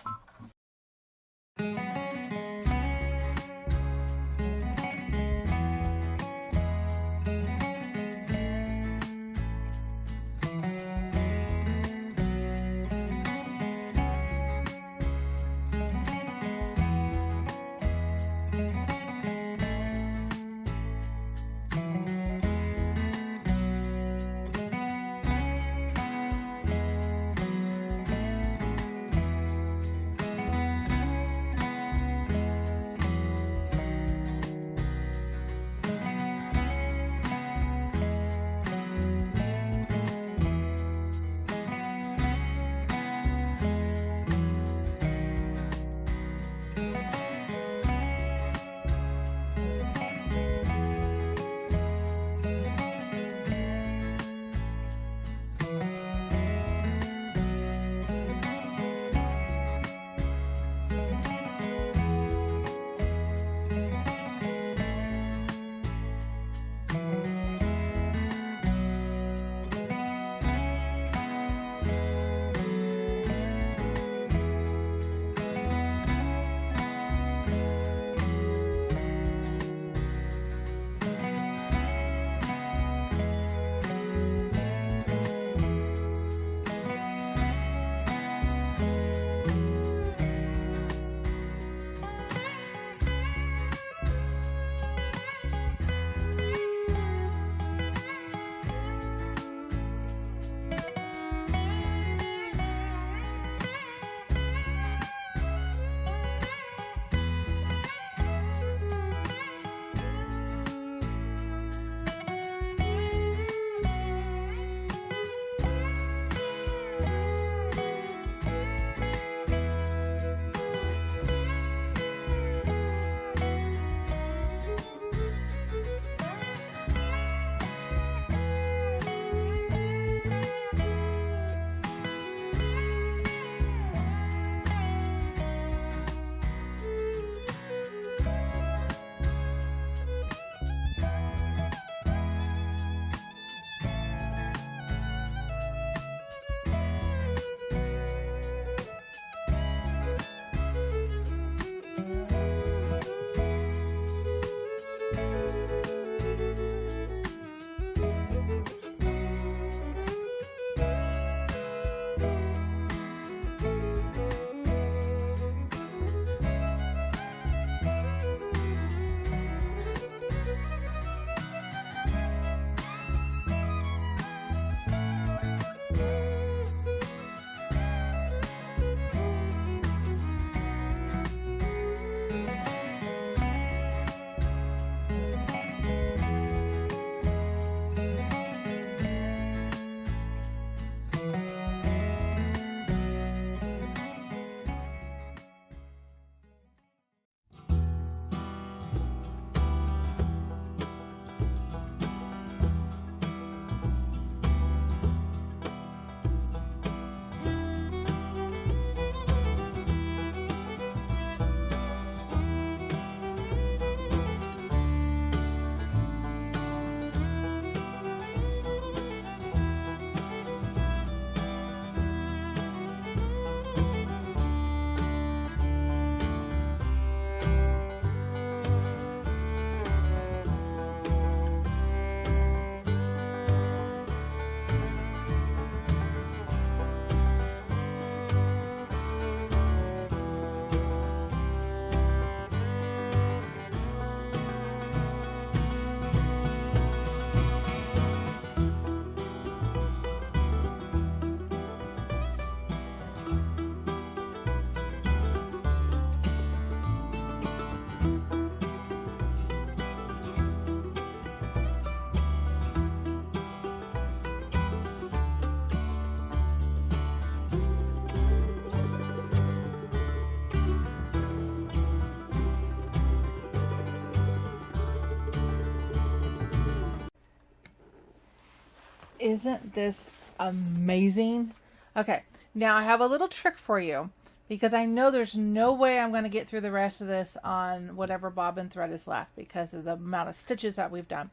[SPEAKER 1] Isn't this amazing? Okay, now I have a little trick for you because I know there's no way I'm going to get through the rest of this on whatever bobbin thread is left because of the amount of stitches that we've done.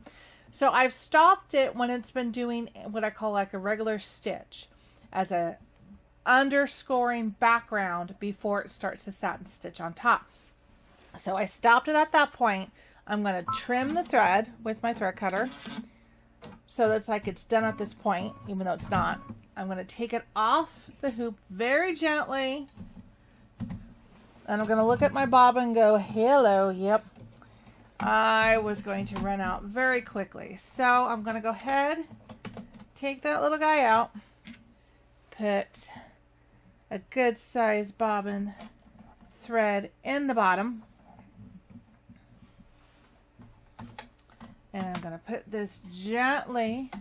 [SPEAKER 1] So I've stopped it when it's been doing what I call like a regular stitch as a underscoring background before it starts to satin stitch on top. So I stopped it at that point. I'm going to trim the thread with my thread cutter so that's like it's done at this point, even though it's not. I'm going to take it off the hoop very gently, and I'm going to look at my bobbin and go, hello, yep, I was going to run out very quickly. So I'm going to go ahead, take that little guy out, put a good size bobbin thread in the bottom, and I'm going to put this gently,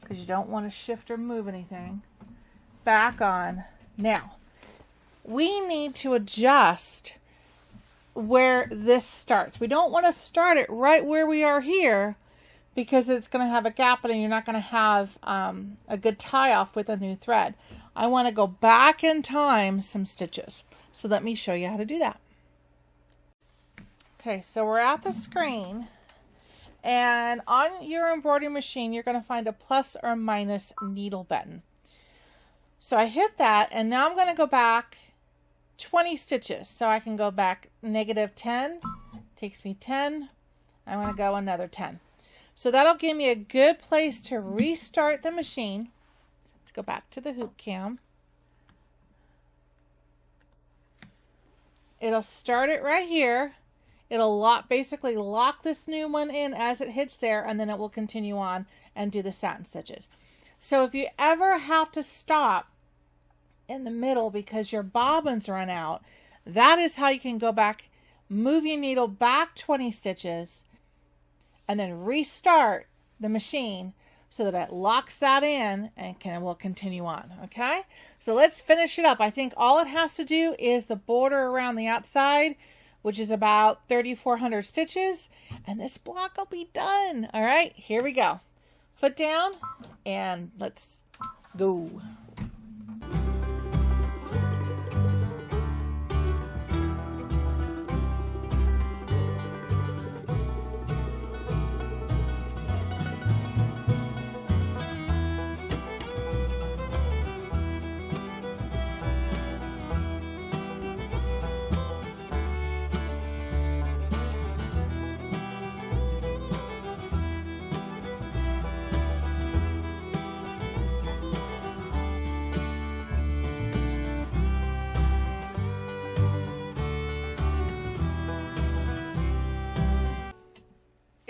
[SPEAKER 1] because you don't want to shift or move anything, back on. Now, we need to adjust where this starts. We don't want to start it right where we are here because it's going to have a gap and you're not going to have a good tie off with a new thread. I want to go back in time some stitches. So let me show you how to do that. Okay, so we're at the screen. And on your embroidery machine, you're going to find a plus or minus needle button. So I hit that, and now I'm going to go back 20 stitches. So I can go back -10, takes me 10. I'm going to go another 10. So that'll give me a good place to restart the machine. Let's go back to the hoop cam. It'll start it right here. It'll basically lock this new one in as it hits there, and then it will continue on and do the satin stitches. So if you ever have to stop in the middle because your bobbins run out, that is how you can go back, move your needle back 20 stitches, and then restart the machine so that it locks that in and will continue on. Okay, so let's finish it up. I think all it has to do is the border around the outside, which is about 3,400 stitches, and this block will be done. All right, here we go. Foot down, and let's go.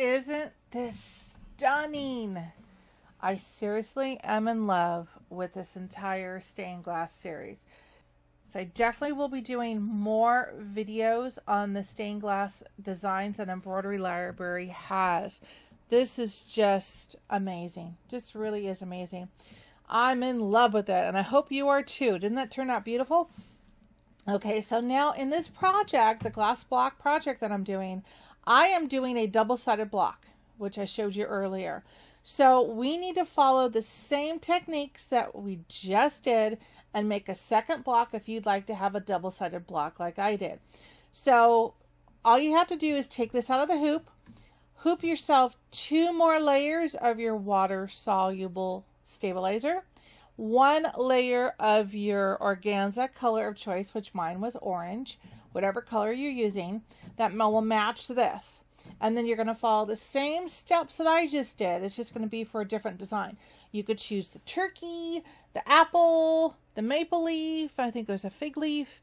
[SPEAKER 1] Isn't this stunning? I seriously am in love with this entire stained glass series. So I definitely will be doing more videos on the stained glass designs that Embroidery Library has. This is just amazing. Just really is amazing. I'm in love with it, and I hope you are too. Didn't that turn out beautiful? Okay, so now in this project, the glass block project that I'm doing, I am doing a double-sided block, which I showed you earlier. So we need to follow the same techniques that we just did and make a second block if you'd like to have a double-sided block like I did. So all you have to do is take this out of the hoop yourself 2 more layers of your water-soluble stabilizer, 1 layer of your organza color of choice, which mine was orange, whatever color you're using, that will match this. And then you're going to follow the same steps that I just did. It's just going to be for a different design. You could choose the turkey, the apple, the maple leaf, I think there's a fig leaf.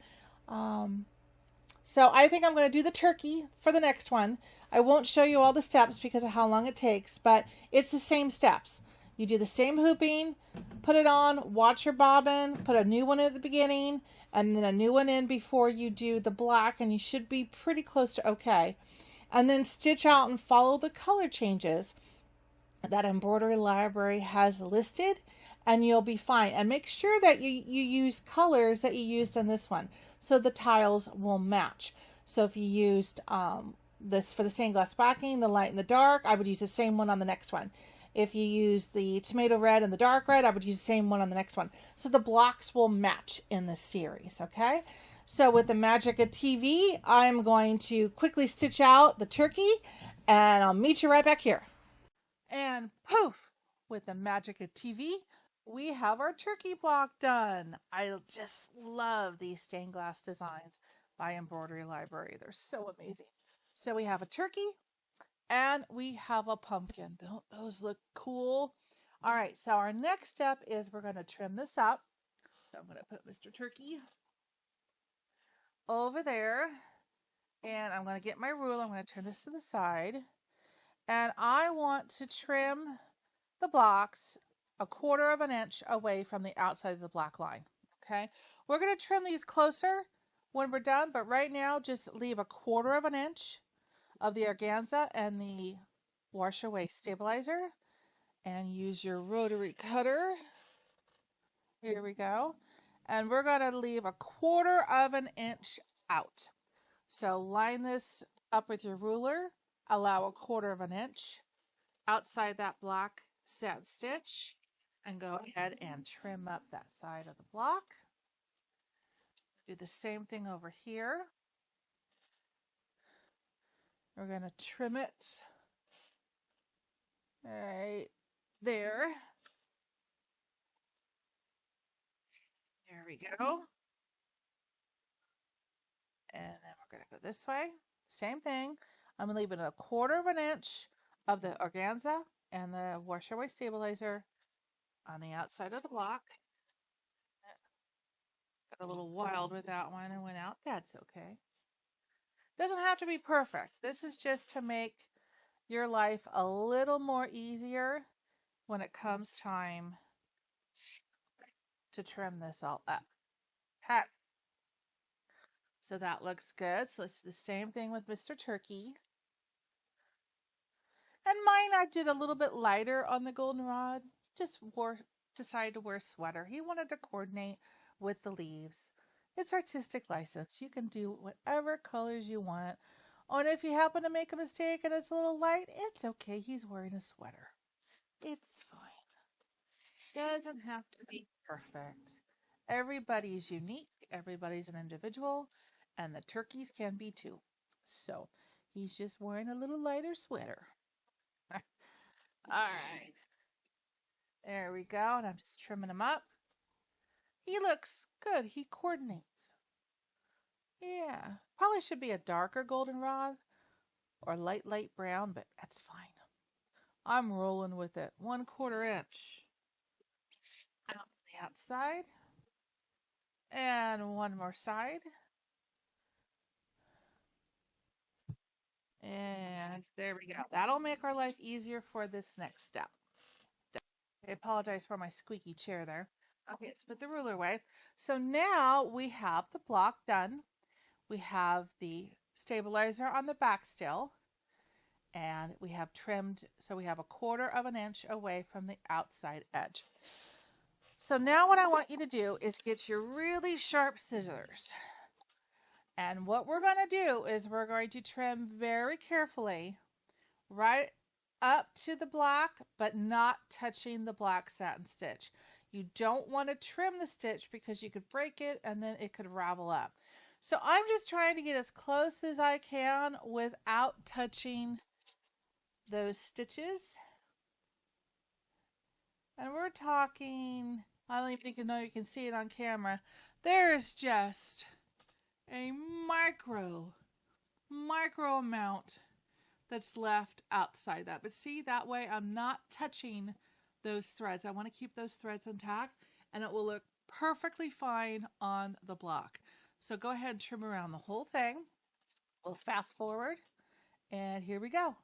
[SPEAKER 1] So I think I'm going to do the turkey for the next one. I won't show you all the steps because of how long it takes, but it's the same steps. You do the same hooping, put it on, watch your bobbin, put a new one at the beginning, and then a new one in before you do the black, and you should be pretty close to okay. And then stitch out and follow the color changes that Embroidery Library has listed, and you'll be fine. And make sure that you use colors that you used in this one so the tiles will match. So if you used this for the stained glass backing, the light and the dark, I would use the same one on the next one. If you use the tomato red and the dark red, I would use the same one on the next one. So the blocks will match in this series, okay? So with the Magica TV, I'm going to quickly stitch out the turkey, and I'll meet you right back here. And poof, with the Magica TV, we have our turkey block done. I just love these stained glass designs by Embroidery Library. They're so amazing. So we have a turkey and we have a pumpkin. Don't those look cool? All right, so our next step is we're going to trim this up. So I'm going to put Mr. Turkey over there, and I'm going to get my ruler. I'm going to turn this to the side, and I want to trim the blocks 1/4 of an inch away from the outside of the black line. Okay, we're going to trim these closer when we're done, but right now just leave 1/4 of an inch of the organza and the wash away stabilizer, and use your rotary cutter. Here we go. And we're going to leave 1/4 of an inch out. So line this up with your ruler, allow 1/4 of an inch outside that black satin stitch, and go ahead and trim up that side of the block. Do the same thing over here. We're going to trim it right there. There we go. And then we're going to go this way. Same thing. I'm going to leave it 1/4 of an inch of the organza and the wash away stabilizer on the outside of the block. Got a little wild with that one and went out. That's okay. Doesn't have to be perfect. This is just to make your life a little more easier when it comes time to trim this all up. Okay. So that looks good. So let's do the same thing with Mr. Turkey. And mine, I did a little bit lighter on the goldenrod. Just decided to wear a sweater. He wanted to coordinate with the leaves. It's artistic license. You can do whatever colors you want. And if you happen to make a mistake and it's a little light, it's okay. He's wearing a sweater. It's fine. Doesn't have to be perfect. Everybody's unique. Everybody's an individual. And the turkeys can be too. So he's just wearing a little lighter sweater. All right. There we go. And I'm just trimming him up. He looks good. He coordinates. Yeah. Probably should be a darker goldenrod or light brown, but that's fine. I'm rolling with it. 1/4 inch out the outside. And one more side. And there we go. That'll make our life easier for this next step. I apologize for my squeaky chair there. Okay, let's put the ruler away. So now we have the block done. We have the stabilizer on the back still. And we have trimmed, so we have 1/4 of an inch away from the outside edge. So now what I want you to do is get your really sharp scissors. And what we're going to do is we're going to trim very carefully right up to the black, but not touching the black satin stitch. You don't want to trim the stitch because you could break it and then it could ravel up. So I'm just trying to get as close as I can without touching those stitches. And we're talking, I don't even know you can see it on camera. There's just a micro amount that's left outside that. But see, that way I'm not touching those threads. I want to keep those threads intact, and it will look perfectly fine on the block. So go ahead and trim around the whole thing. We'll fast forward, and here we go.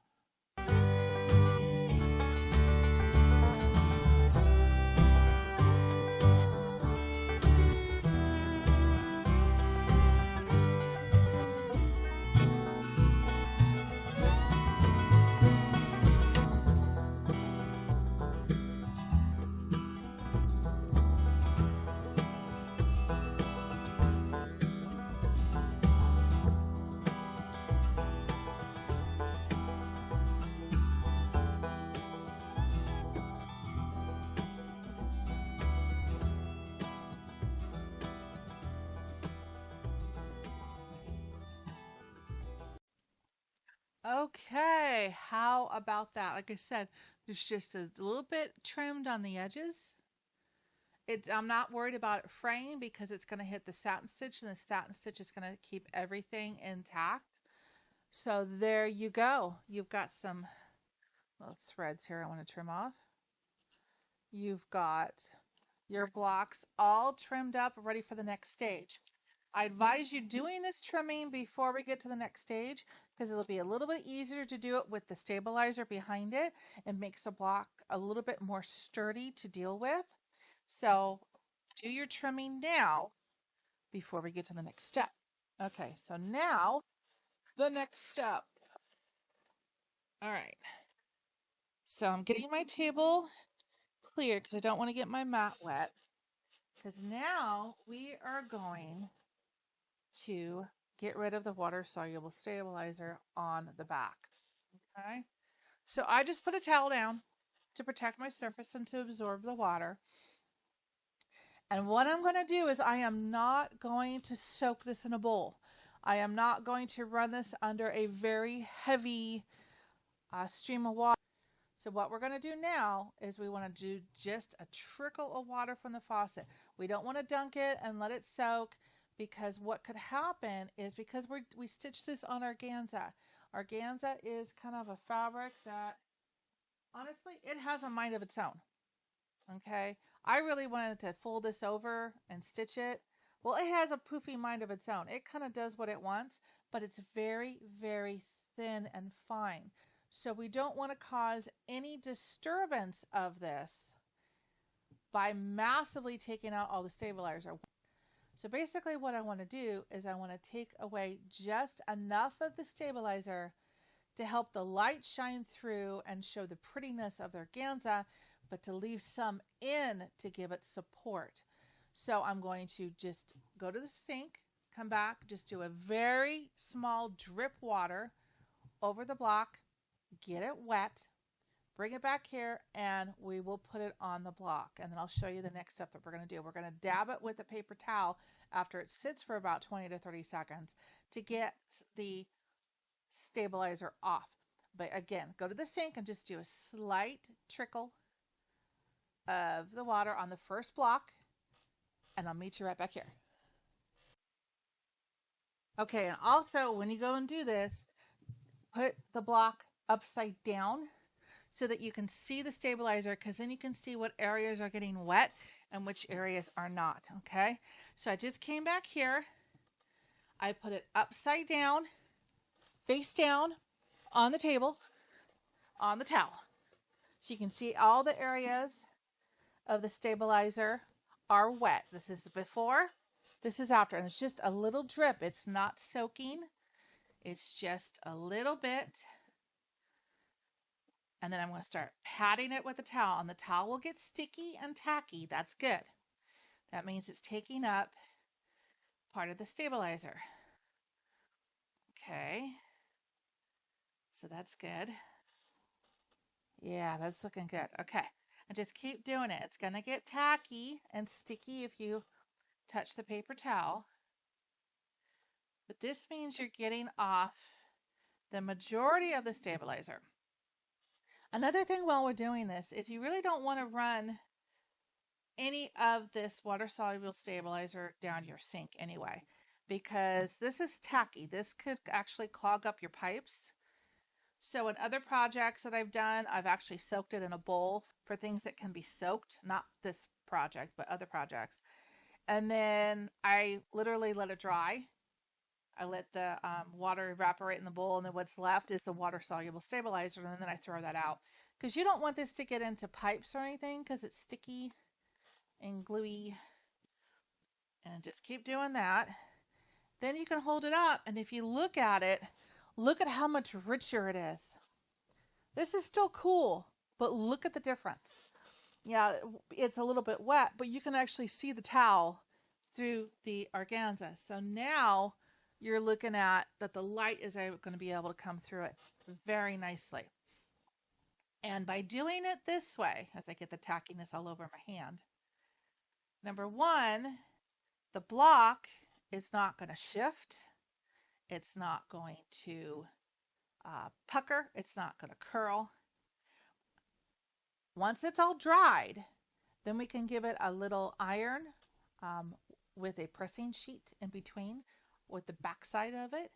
[SPEAKER 1] Okay, how about that? Like I said, there's just a little bit trimmed on the edges. I'm not worried about it fraying because it's going to hit the satin stitch, and the satin stitch is going to keep everything intact. So there you go. You've got some little threads here I want to trim off. You've got your blocks all trimmed up, ready for the next stage. I advise you doing this trimming before we get to the next stage because it'll be a little bit easier to do it with the stabilizer behind it and makes the block a little bit more sturdy to deal with. So do your trimming now before we get to the next step. Okay, so now the next step. All right, so I'm getting my table clear because I don't want to get my mat wet. Because now we are going to get rid of the water soluble stabilizer on the back. Okay, so I just put a towel down to protect my surface and to absorb the water. And what I'm going to do is I am not going to soak this in a bowl. I am not going to run this under a very heavy stream of water. So what we're going to do now is we want to do just a trickle of water from the faucet. We don't want to dunk it and let it soak because what could happen is because we stitched this on organza. Organza is kind of a fabric that honestly, it has a mind of its own. Okay, I really wanted to fold this over and stitch it. Well, it has a poofy mind of its own. It kind of does what it wants, but it's very, very thin and fine. So we don't want to cause any disturbance of this by massively taking out all the stabilizer. So basically what I want to do is I want to take away just enough of the stabilizer to help the light shine through and show the prettiness of the organza, but to leave some in to give it support. So I'm going to just go to the sink, come back, just do a very small drip water over the block, get it wet, bring it back here, and we will put it on the block. And then I'll show you the next step that we're going to do. We're going to dab it with a paper towel after it sits for about 20 to 30 seconds to get the stabilizer off. But again, go to the sink and just do a slight trickle of the water on the first block, and I'll meet you right back here. Okay, and also when you go and do this, put the block upside down so that you can see the stabilizer, because then you can see what areas are getting wet and which areas are not. Okay, so I just came back here. I put it upside down, face down on the table, on the towel. So you can see all the areas of the stabilizer are wet. This is before, this is after, and it's just a little drip. It's not soaking. It's just a little bit. And then I'm going to start patting it with a towel, and the towel will get sticky and tacky. That's good. That means it's taking up part of the stabilizer. Okay. So that's good. Yeah, that's looking good. Okay. And just keep doing it. It's going to get tacky and sticky if you touch the paper towel. But this means you're getting off the majority of the stabilizer. Another thing while we're doing this is you really don't want to run any of this water-soluble stabilizer down your sink anyway, because this is tacky. This could actually clog up your pipes. So in other projects that I've done, I've actually soaked it in a bowl for things that can be soaked, not this project, but other projects. And then I literally let it dry. I let the water evaporate in the bowl, and then what's left is the water-soluble stabilizer, and then I throw that out. Because you don't want this to get into pipes or anything because it's sticky and gluey. And just keep doing that. Then you can hold it up, and if you look at it, look at how much richer it is. This is still cool, but look at the difference. Yeah, it's a little bit wet, but you can actually see the towel through the organza. So now you're looking at that the light is going to be able to come through it very nicely. And by doing it this way, as I get the tackiness all over my hand, number one, the block is not going to shift. It's not going to pucker. It's not going to curl. Once it's all dried, then we can give it a little iron um, with a pressing sheet in between with the backside of it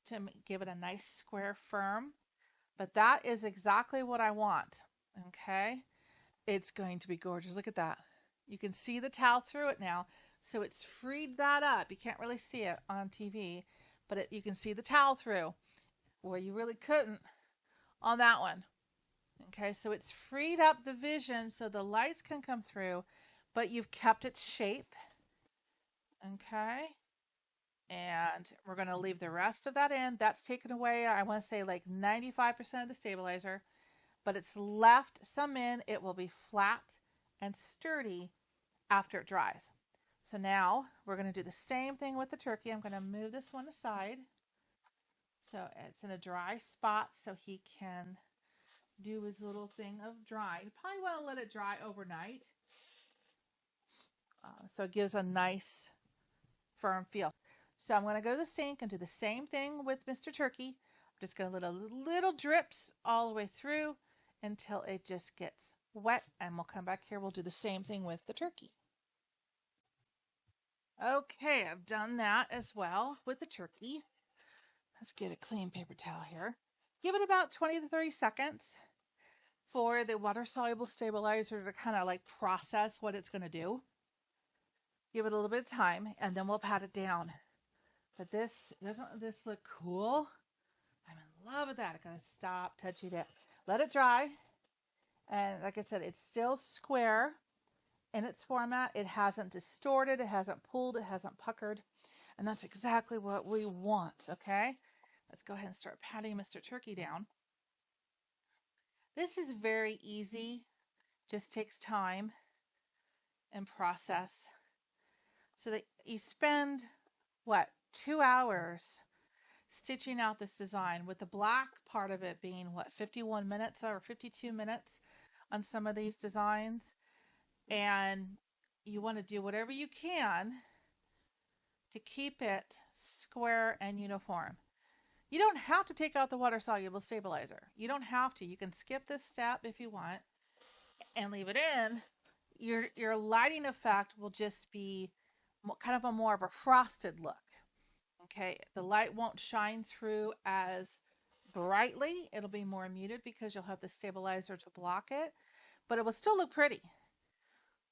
[SPEAKER 1] to give it a nice square firm. But that is exactly what I want. Okay. It's going to be gorgeous. Look at that. You can see the towel through it now. So it's freed that up. You can't really see it on TV, but you can see the towel through where you really couldn't on that one. Okay, so it's freed up the vision so the lights can come through, but you've kept its shape. Okay, and we're going to leave the rest of that in. That's taken away, I want to say like 95% of the stabilizer, but it's left some in. It will be flat and sturdy after it dries. So now we're going to do the same thing with the turkey. I'm going to move this one aside so it's in a dry spot so he can do his little thing of drying. You probably want to let it dry overnight so it gives a nice firm feel. So I'm going to go to the sink and do the same thing with Mr. Turkey. I'm just going to let a little drips all the way through until it just gets wet, and we'll come back here. We'll do the same thing with the turkey. Okay, I've done that as well with the turkey. Let's get a clean paper towel here. Give it about 20 to 30 seconds for the water-soluble stabilizer to kind of like process what it's going to do. Give it a little bit of time, and then we'll pat it down. But doesn't this look cool? I'm in love with that. I gotta stop touching it. Let it dry. And like I said, it's still square in its format. It hasn't distorted, it hasn't pulled, it hasn't puckered. And that's exactly what we want, okay? Let's go ahead and start patting Mr. Turkey down. This is very easy, just takes time and process. So that you spend, 2 hours stitching out this design, with the black part of it being 51 minutes or 52 minutes on some of these designs. And you want to do whatever you can to keep it square and uniform. You don't have to take out the water soluble stabilizer. You don't have to. You can skip this step if you want and leave it in. Your lighting effect will just be kind of a more of a frosted look. Okay, the light won't shine through as brightly. It'll be more muted because you'll have the stabilizer to block it, but it will still look pretty.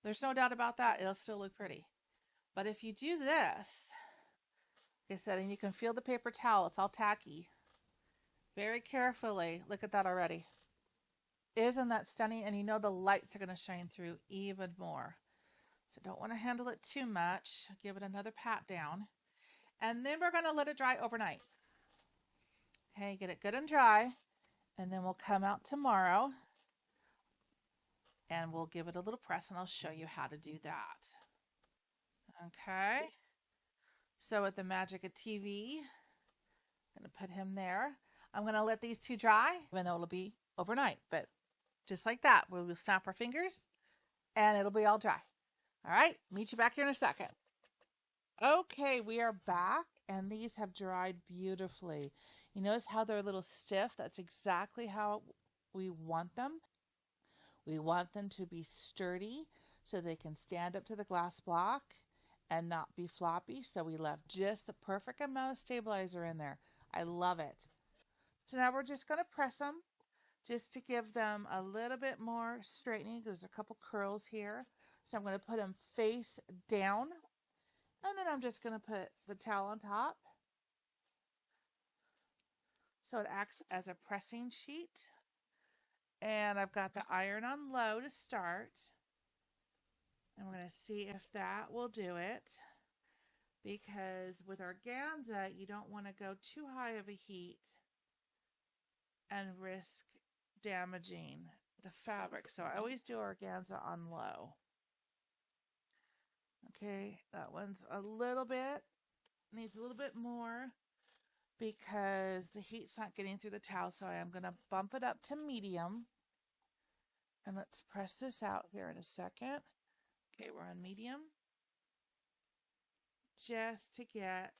[SPEAKER 1] There's no doubt about that. It'll still look pretty. But if you do this, like I said, and you can feel the paper towel, it's all tacky. Very carefully. Look at that already. Isn't that stunning? And you know the lights are going to shine through even more. So don't want to handle it too much. Give it another pat down. And then we're going to let it dry overnight. Okay, get it good and dry. And then we'll come out tomorrow and we'll give it a little press, and I'll show you how to do that. Okay. So with the magic of TV, I'm going to put him there. I'm going to let these two dry, even though it'll be overnight. But just like that, we'll snap our fingers and it'll be all dry. All right, meet you back here in a second. Okay, we are back, and these have dried beautifully. You notice how they're a little stiff? That's exactly how we want them. We want them to be sturdy so they can stand up to the glass block and not be floppy. So we left just the perfect amount of stabilizer in there. I love it. So now we're just going to press them just to give them a little bit more straightening. There's a couple curls here. So I'm going to put them face down. And then I'm just going to put the towel on top. So it acts as a pressing sheet. And I've got the iron on low to start. And we're going to see if that will do it. Because with organza, you don't want to go too high of a heat and risk damaging the fabric. So I always do organza on low. Okay, that one's needs a little bit more because the heat's not getting through the towel. So I am going to bump it up to medium. And let's press this out here in a second. Okay, we're on medium. Just to get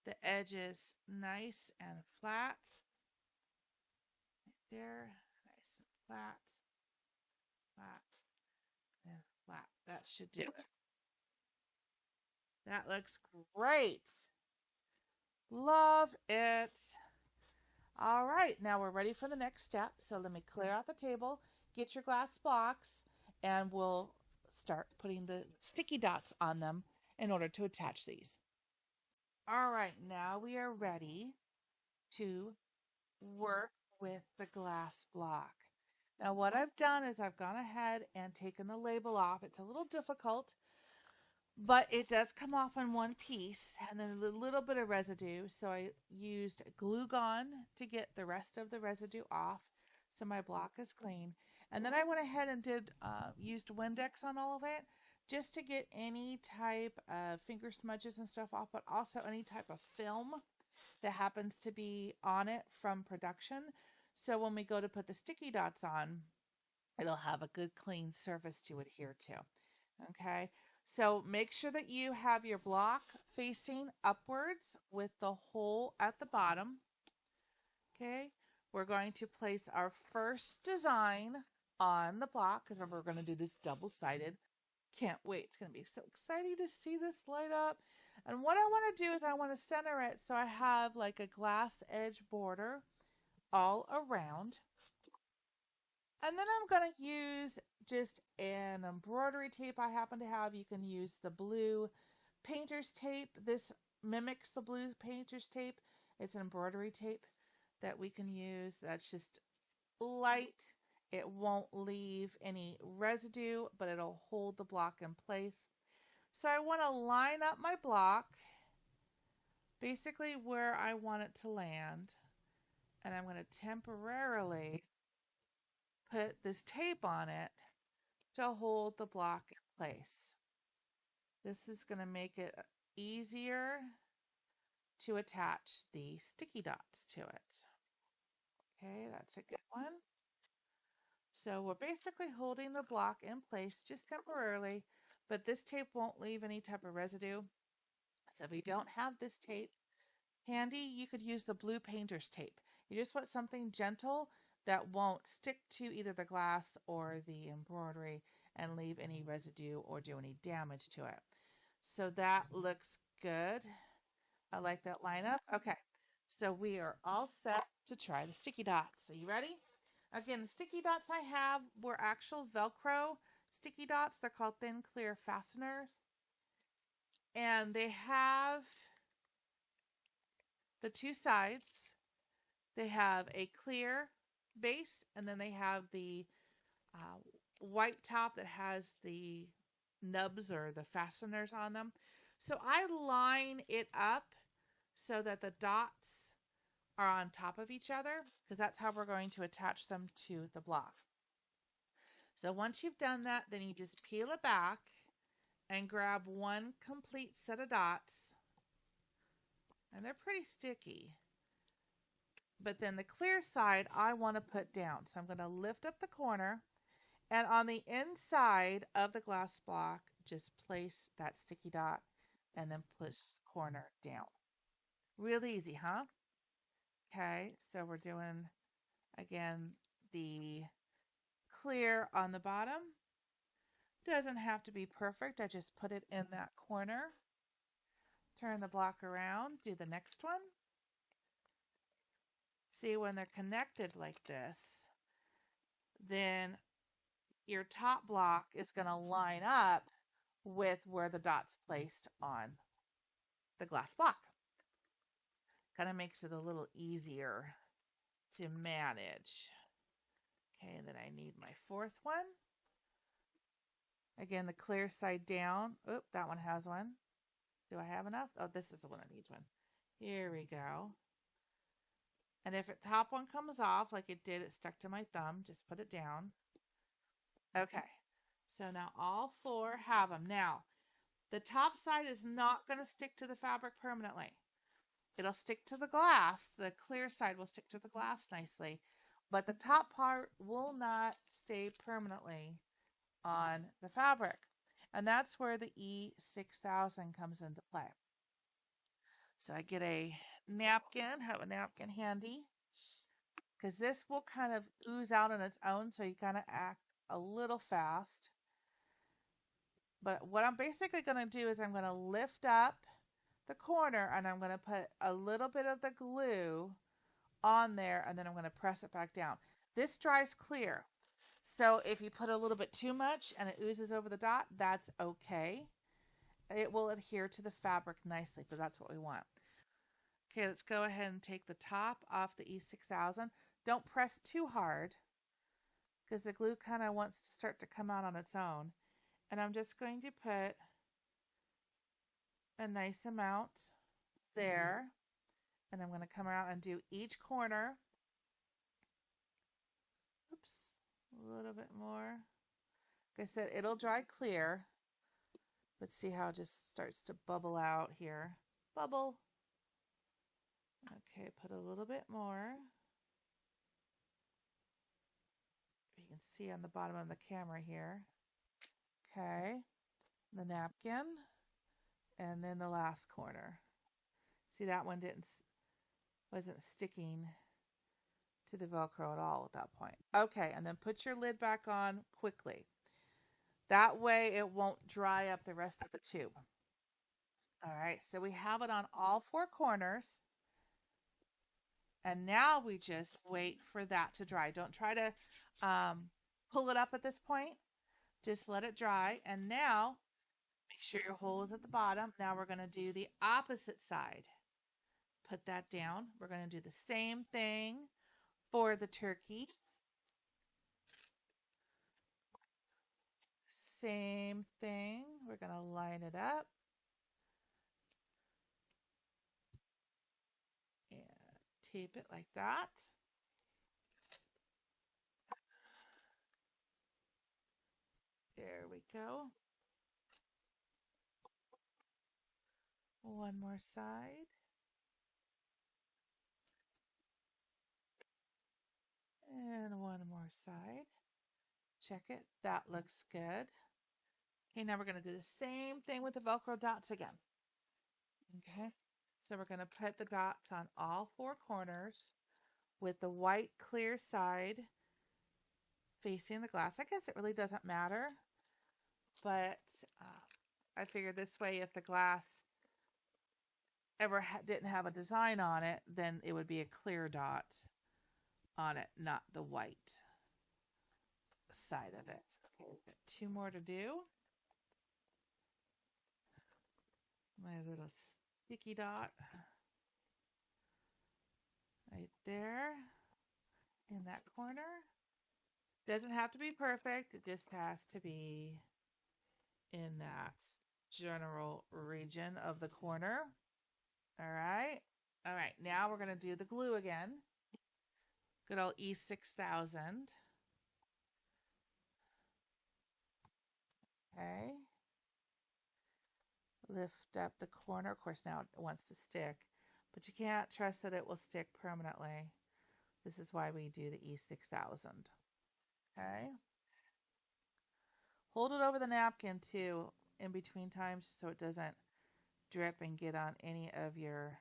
[SPEAKER 1] the edges nice and flat. Right there, nice and flat, flat, and flat. That should do it. That looks great. Love it. All right, now we're ready for the next step. So let me clear out the table, get your glass blocks, and we'll start putting the sticky dots on them in order to attach these. All right, now we are ready to work with the glass block. Now what I've done is I've gone ahead and taken the label off. It's a little difficult, but it does come off on one piece and then a little bit of residue. So I used glue gun to get the rest of the residue off so my block is clean. And then I went ahead and used Windex on all of it just to get any type of finger smudges and stuff off, but also any type of film that happens to be on it from production. So when we go to put the sticky dots on, it'll have a good clean surface to adhere to. Okay, so make sure that you have your block facing upwards with the hole at the bottom. Okay, we're going to place our first design on the block because remember, we're going to do this double-sided. Can't wait. It's going to be so exciting to see this light up. And what I want to do is I want to center it so I have like a glass edge border all around. And then I'm going to use just an embroidery tape I happen to have. You can use the blue painter's tape. This mimics the blue painter's tape. It's an embroidery tape that we can use. That's just light. It won't leave any residue, but it'll hold the block in place. So I want to line up my block basically where I want it to land. And I'm going to temporarily put this tape on it to hold the block in place. This is going to make it easier to attach the sticky dots to it. Okay, that's a good one. So we're basically holding the block in place just temporarily, but this tape won't leave any type of residue. So if you don't have this tape handy, you could use the blue painter's tape. You just want something gentle that won't stick to either the glass or the embroidery and leave any residue or do any damage to it. So that looks good. I like that lineup. Okay, so we are all set to try the sticky dots. Are you ready? Again, the sticky dots I have were actual Velcro sticky dots. They're called thin clear fasteners. And they have the two sides. They have a clear base, and then they have the white top that has the nubs or the fasteners on them. So I line it up so that the dots are on top of each other because that's how we're going to attach them to the block. So once you've done that, then you just peel it back and grab one complete set of dots. And they're pretty sticky. But then the clear side I want to put down. So I'm going to lift up the corner and on the inside of the glass block, just place that sticky dot and then push the corner down. Real easy, huh? Okay, so we're doing, again, the clear on the bottom. Doesn't have to be perfect. I just put it in that corner. Turn the block around, do the next one. See, when they're connected like this, then your top block is going to line up with where the dot's placed on the glass block. Kind of makes it a little easier to manage. Okay, and then I need my fourth one. Again, the clear side down. Oop, that one has one. Do I have enough? Oh, this is the one that needs one. Here we go. And if the top one comes off, like it did, it stuck to my thumb, just put it down. Okay, so now all four have them. Now, the top side is not going to stick to the fabric permanently. It'll stick to the glass. The clear side will stick to the glass nicely, but the top part will not stay permanently on the fabric. And that's where the E6000 comes into play. So I get a napkin, have a napkin handy, because this will kind of ooze out on its own, so you kind of act a little fast. But what I'm basically going to do is I'm going to lift up the corner and I'm going to put a little bit of the glue on there, and then I'm going to press it back down. This dries clear. So if you put a little bit too much and it oozes over the dot, that's okay. It will adhere to the fabric nicely, but that's what we want. Okay, let's go ahead and take the top off the E6000. Don't press too hard because the glue kind of wants to start to come out on its own. And I'm just going to put a nice amount there. And I'm going to come around and do each corner. Oops, a little bit more. Like I said, it'll dry clear. But see how it just starts to bubble out here. Bubble. Okay, put a little bit more. You can see on the bottom of the camera here. Okay, the napkin. And then the last corner. See, that one wasn't sticking to the Velcro at all at that point. Okay, and then put your lid back on quickly. That way it won't dry up the rest of the tube. All right, so we have it on all four corners. And now we just wait for that to dry. Don't try to pull it up at this point. Just let it dry. And now, make sure your hole is at the bottom. Now we're going to do the opposite side. Put that down. We're going to do the same thing for the turkey. Same thing. We're going to line it up. And tape it like that. There we go. One more side. And one more side. Check it. That looks good. Okay, now we're going to do the same thing with the Velcro dots again. Okay, so we're going to put the dots on all four corners with the white clear side facing the glass. I guess it really doesn't matter, but I figured this way if the glass ever didn't have a design on it, then it would be a clear dot on it, not the white side of it. Okay, we've got two more to do. My little sticky dot right there in that corner. Doesn't have to be perfect. It just has to be in that general region of the corner. All right. All right. Now we're going to do the glue again. Good old E6000. Okay. Lift up the corner. Of course, now it wants to stick, but you can't trust that it will stick permanently. This is why we do the E6000. Okay. Hold it over the napkin too in between times so it doesn't drip and get on any of your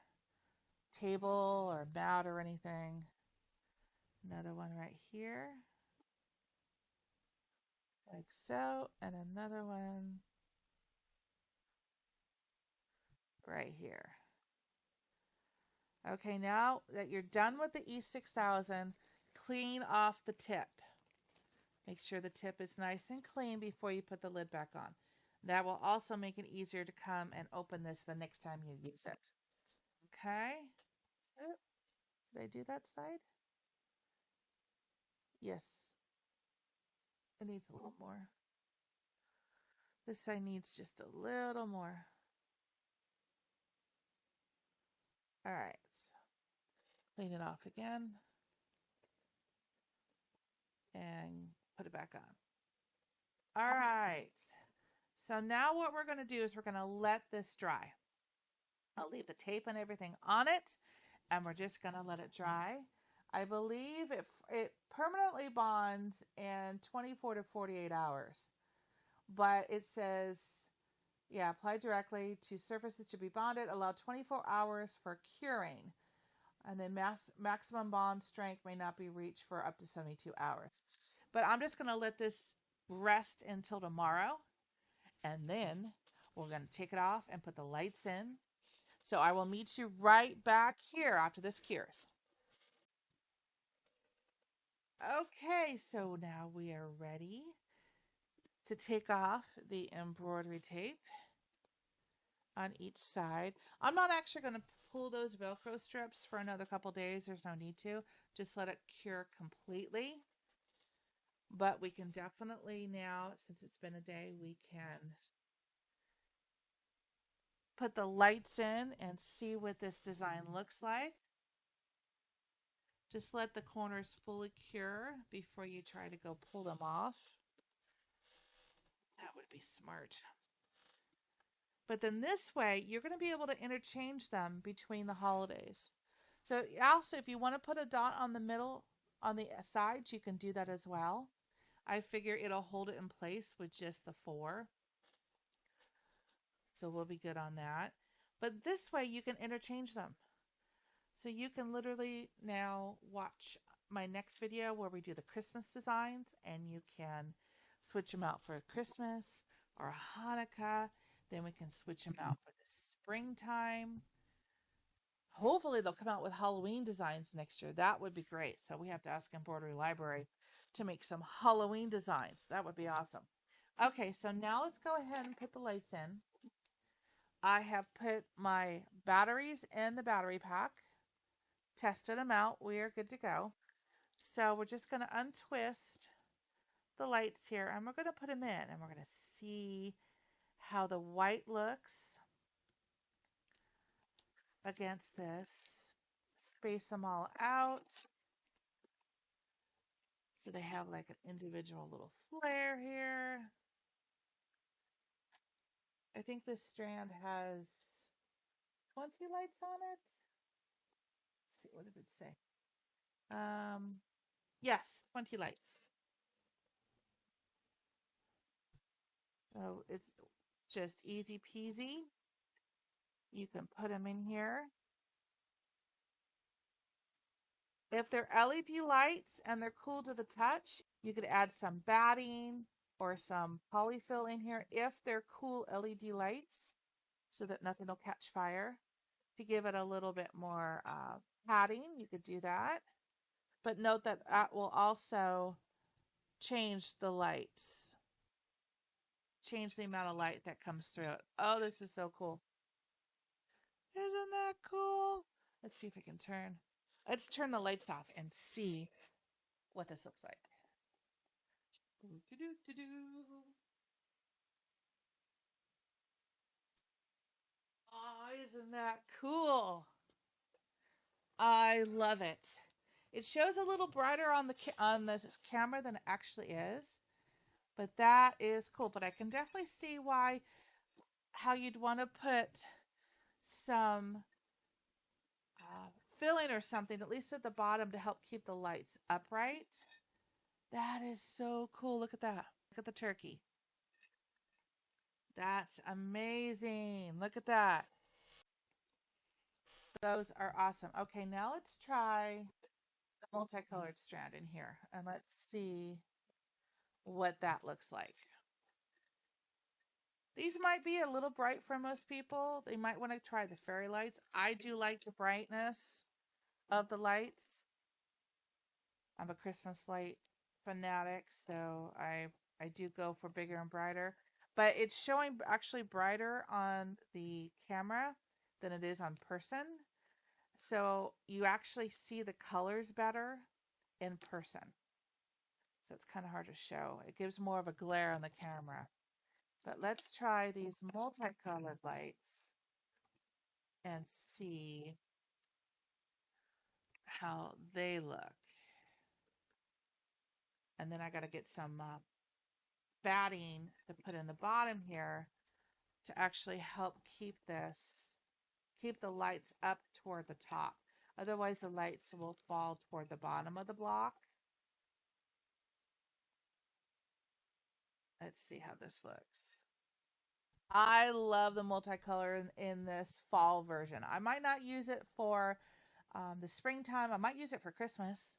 [SPEAKER 1] table or mat or anything. Another one right here. Like so. And another one right here. Okay, now that you're done with the E6000, clean off the tip. Make sure the tip is nice and clean before you put the lid back on. That will also make it easier to come and open this the next time you use it. Okay. Did I do that side? Yes. It needs a little more. This side needs just a little more. All right. Clean it off again. And put it back on. All right. So now what we're going to do is we're going to let this dry. I'll leave the tape and everything on it, and we're just going to let it dry. I believe it permanently bonds in 24 to 48 hours, but it says Yeah, apply directly to surfaces to be bonded. Allow 24 hours for curing. And then maximum bond strength may not be reached for up to 72 hours. But I'm just going to let this rest until tomorrow. And then we're going to take it off and put the lights in. So I will meet you right back here after this cures. Okay, so now we are ready to take off the embroidery tape on each side. I'm not actually going to pull those Velcro strips for another couple days. There's no need to. Just let it cure completely. But we can definitely now, since it's been a day, we can put the lights in and see what this design looks like. Just let the corners fully cure before you try to go pull them off. That would be smart. But then this way, you're going to be able to interchange them between the holidays. So also, if you want to put a dot on the middle, on the sides, you can do that as well. I figure it'll hold it in place with just the 4. So we'll be good on that. But this way, you can interchange them. So you can literally now watch my next video where we do the Christmas designs, and you can switch them out for Christmas or Hanukkah. Then we can switch them out for the springtime. Hopefully they'll come out with Halloween designs next year. That would be great. So we have to ask Embroidery Library to make some Halloween designs. That would be awesome. Okay, so now let's go ahead and put the lights in. I have put my batteries in the battery pack, tested them out. We are good to go. So we're just going to untwist the lights here, and we're going to put them in, and we're going to see how the white looks against this. Space them all out so they have like an individual little flare here. I think this strand has 20 lights on it. Let's see, what did it say? Yes, 20 lights. So it's just easy peasy. You can put them in here. If they're LED lights and they're cool to the touch, you could add some batting or some polyfill in here if they're cool LED lights so that nothing will catch fire. To give it a little bit more padding, you could do that. But note that that will also change the lights, change the amount of light that comes through it. Oh, this is so cool. Isn't that cool? Let's see if we can turn. Let's turn the lights off and see what this looks like. Oh, isn't that cool? I love it. It shows a little brighter on the camera than it actually is, but that is cool. But I can definitely see how you'd want to put some filling or something, at least at the bottom, to help keep the lights upright. That is so cool. Look at that. Look at the turkey. That's amazing. Look at that. Those are awesome. Okay, now let's try the multicolored strand in here and let's see what that looks like. These might be a little bright for most people. They might want to try the fairy lights. I do like the brightness of the lights. I'm a Christmas light fanatic, so I do go for bigger and brighter. But it's showing actually brighter on the camera than it is on person. So you actually see the colors better in person. So it's kind of hard to show. It gives more of a glare on the camera. But let's try these multicolored lights and see how they look. And then I got to get some batting to put in the bottom here to actually help keep the lights up toward the top. Otherwise the lights will fall toward the bottom of the block. Let's see how this looks. I love the multicolor in this fall version. I might not use it for the springtime. I might use it for Christmas.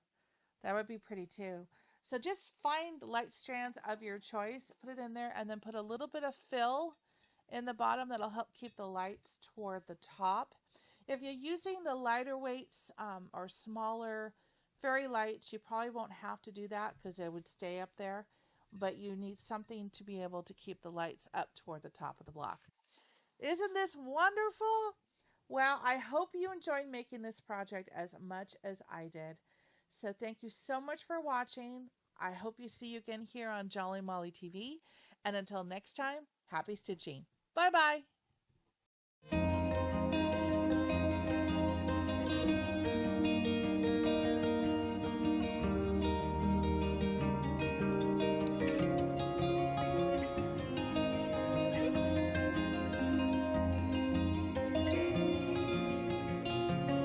[SPEAKER 1] That would be pretty too. So just find light strands of your choice, put it in there, and then put a little bit of fill in the bottom that'll help keep the lights toward the top. If you're using the lighter weights or smaller fairy lights, you probably won't have to do that because it would stay up there, but you need something to be able to keep the lights up toward the top of the block. Isn't this wonderful? Well, I hope you enjoyed making this project as much as I did. So thank you so much for watching. I hope you see you again here on Jolly Molly TV. And until next time, happy stitching. Bye bye.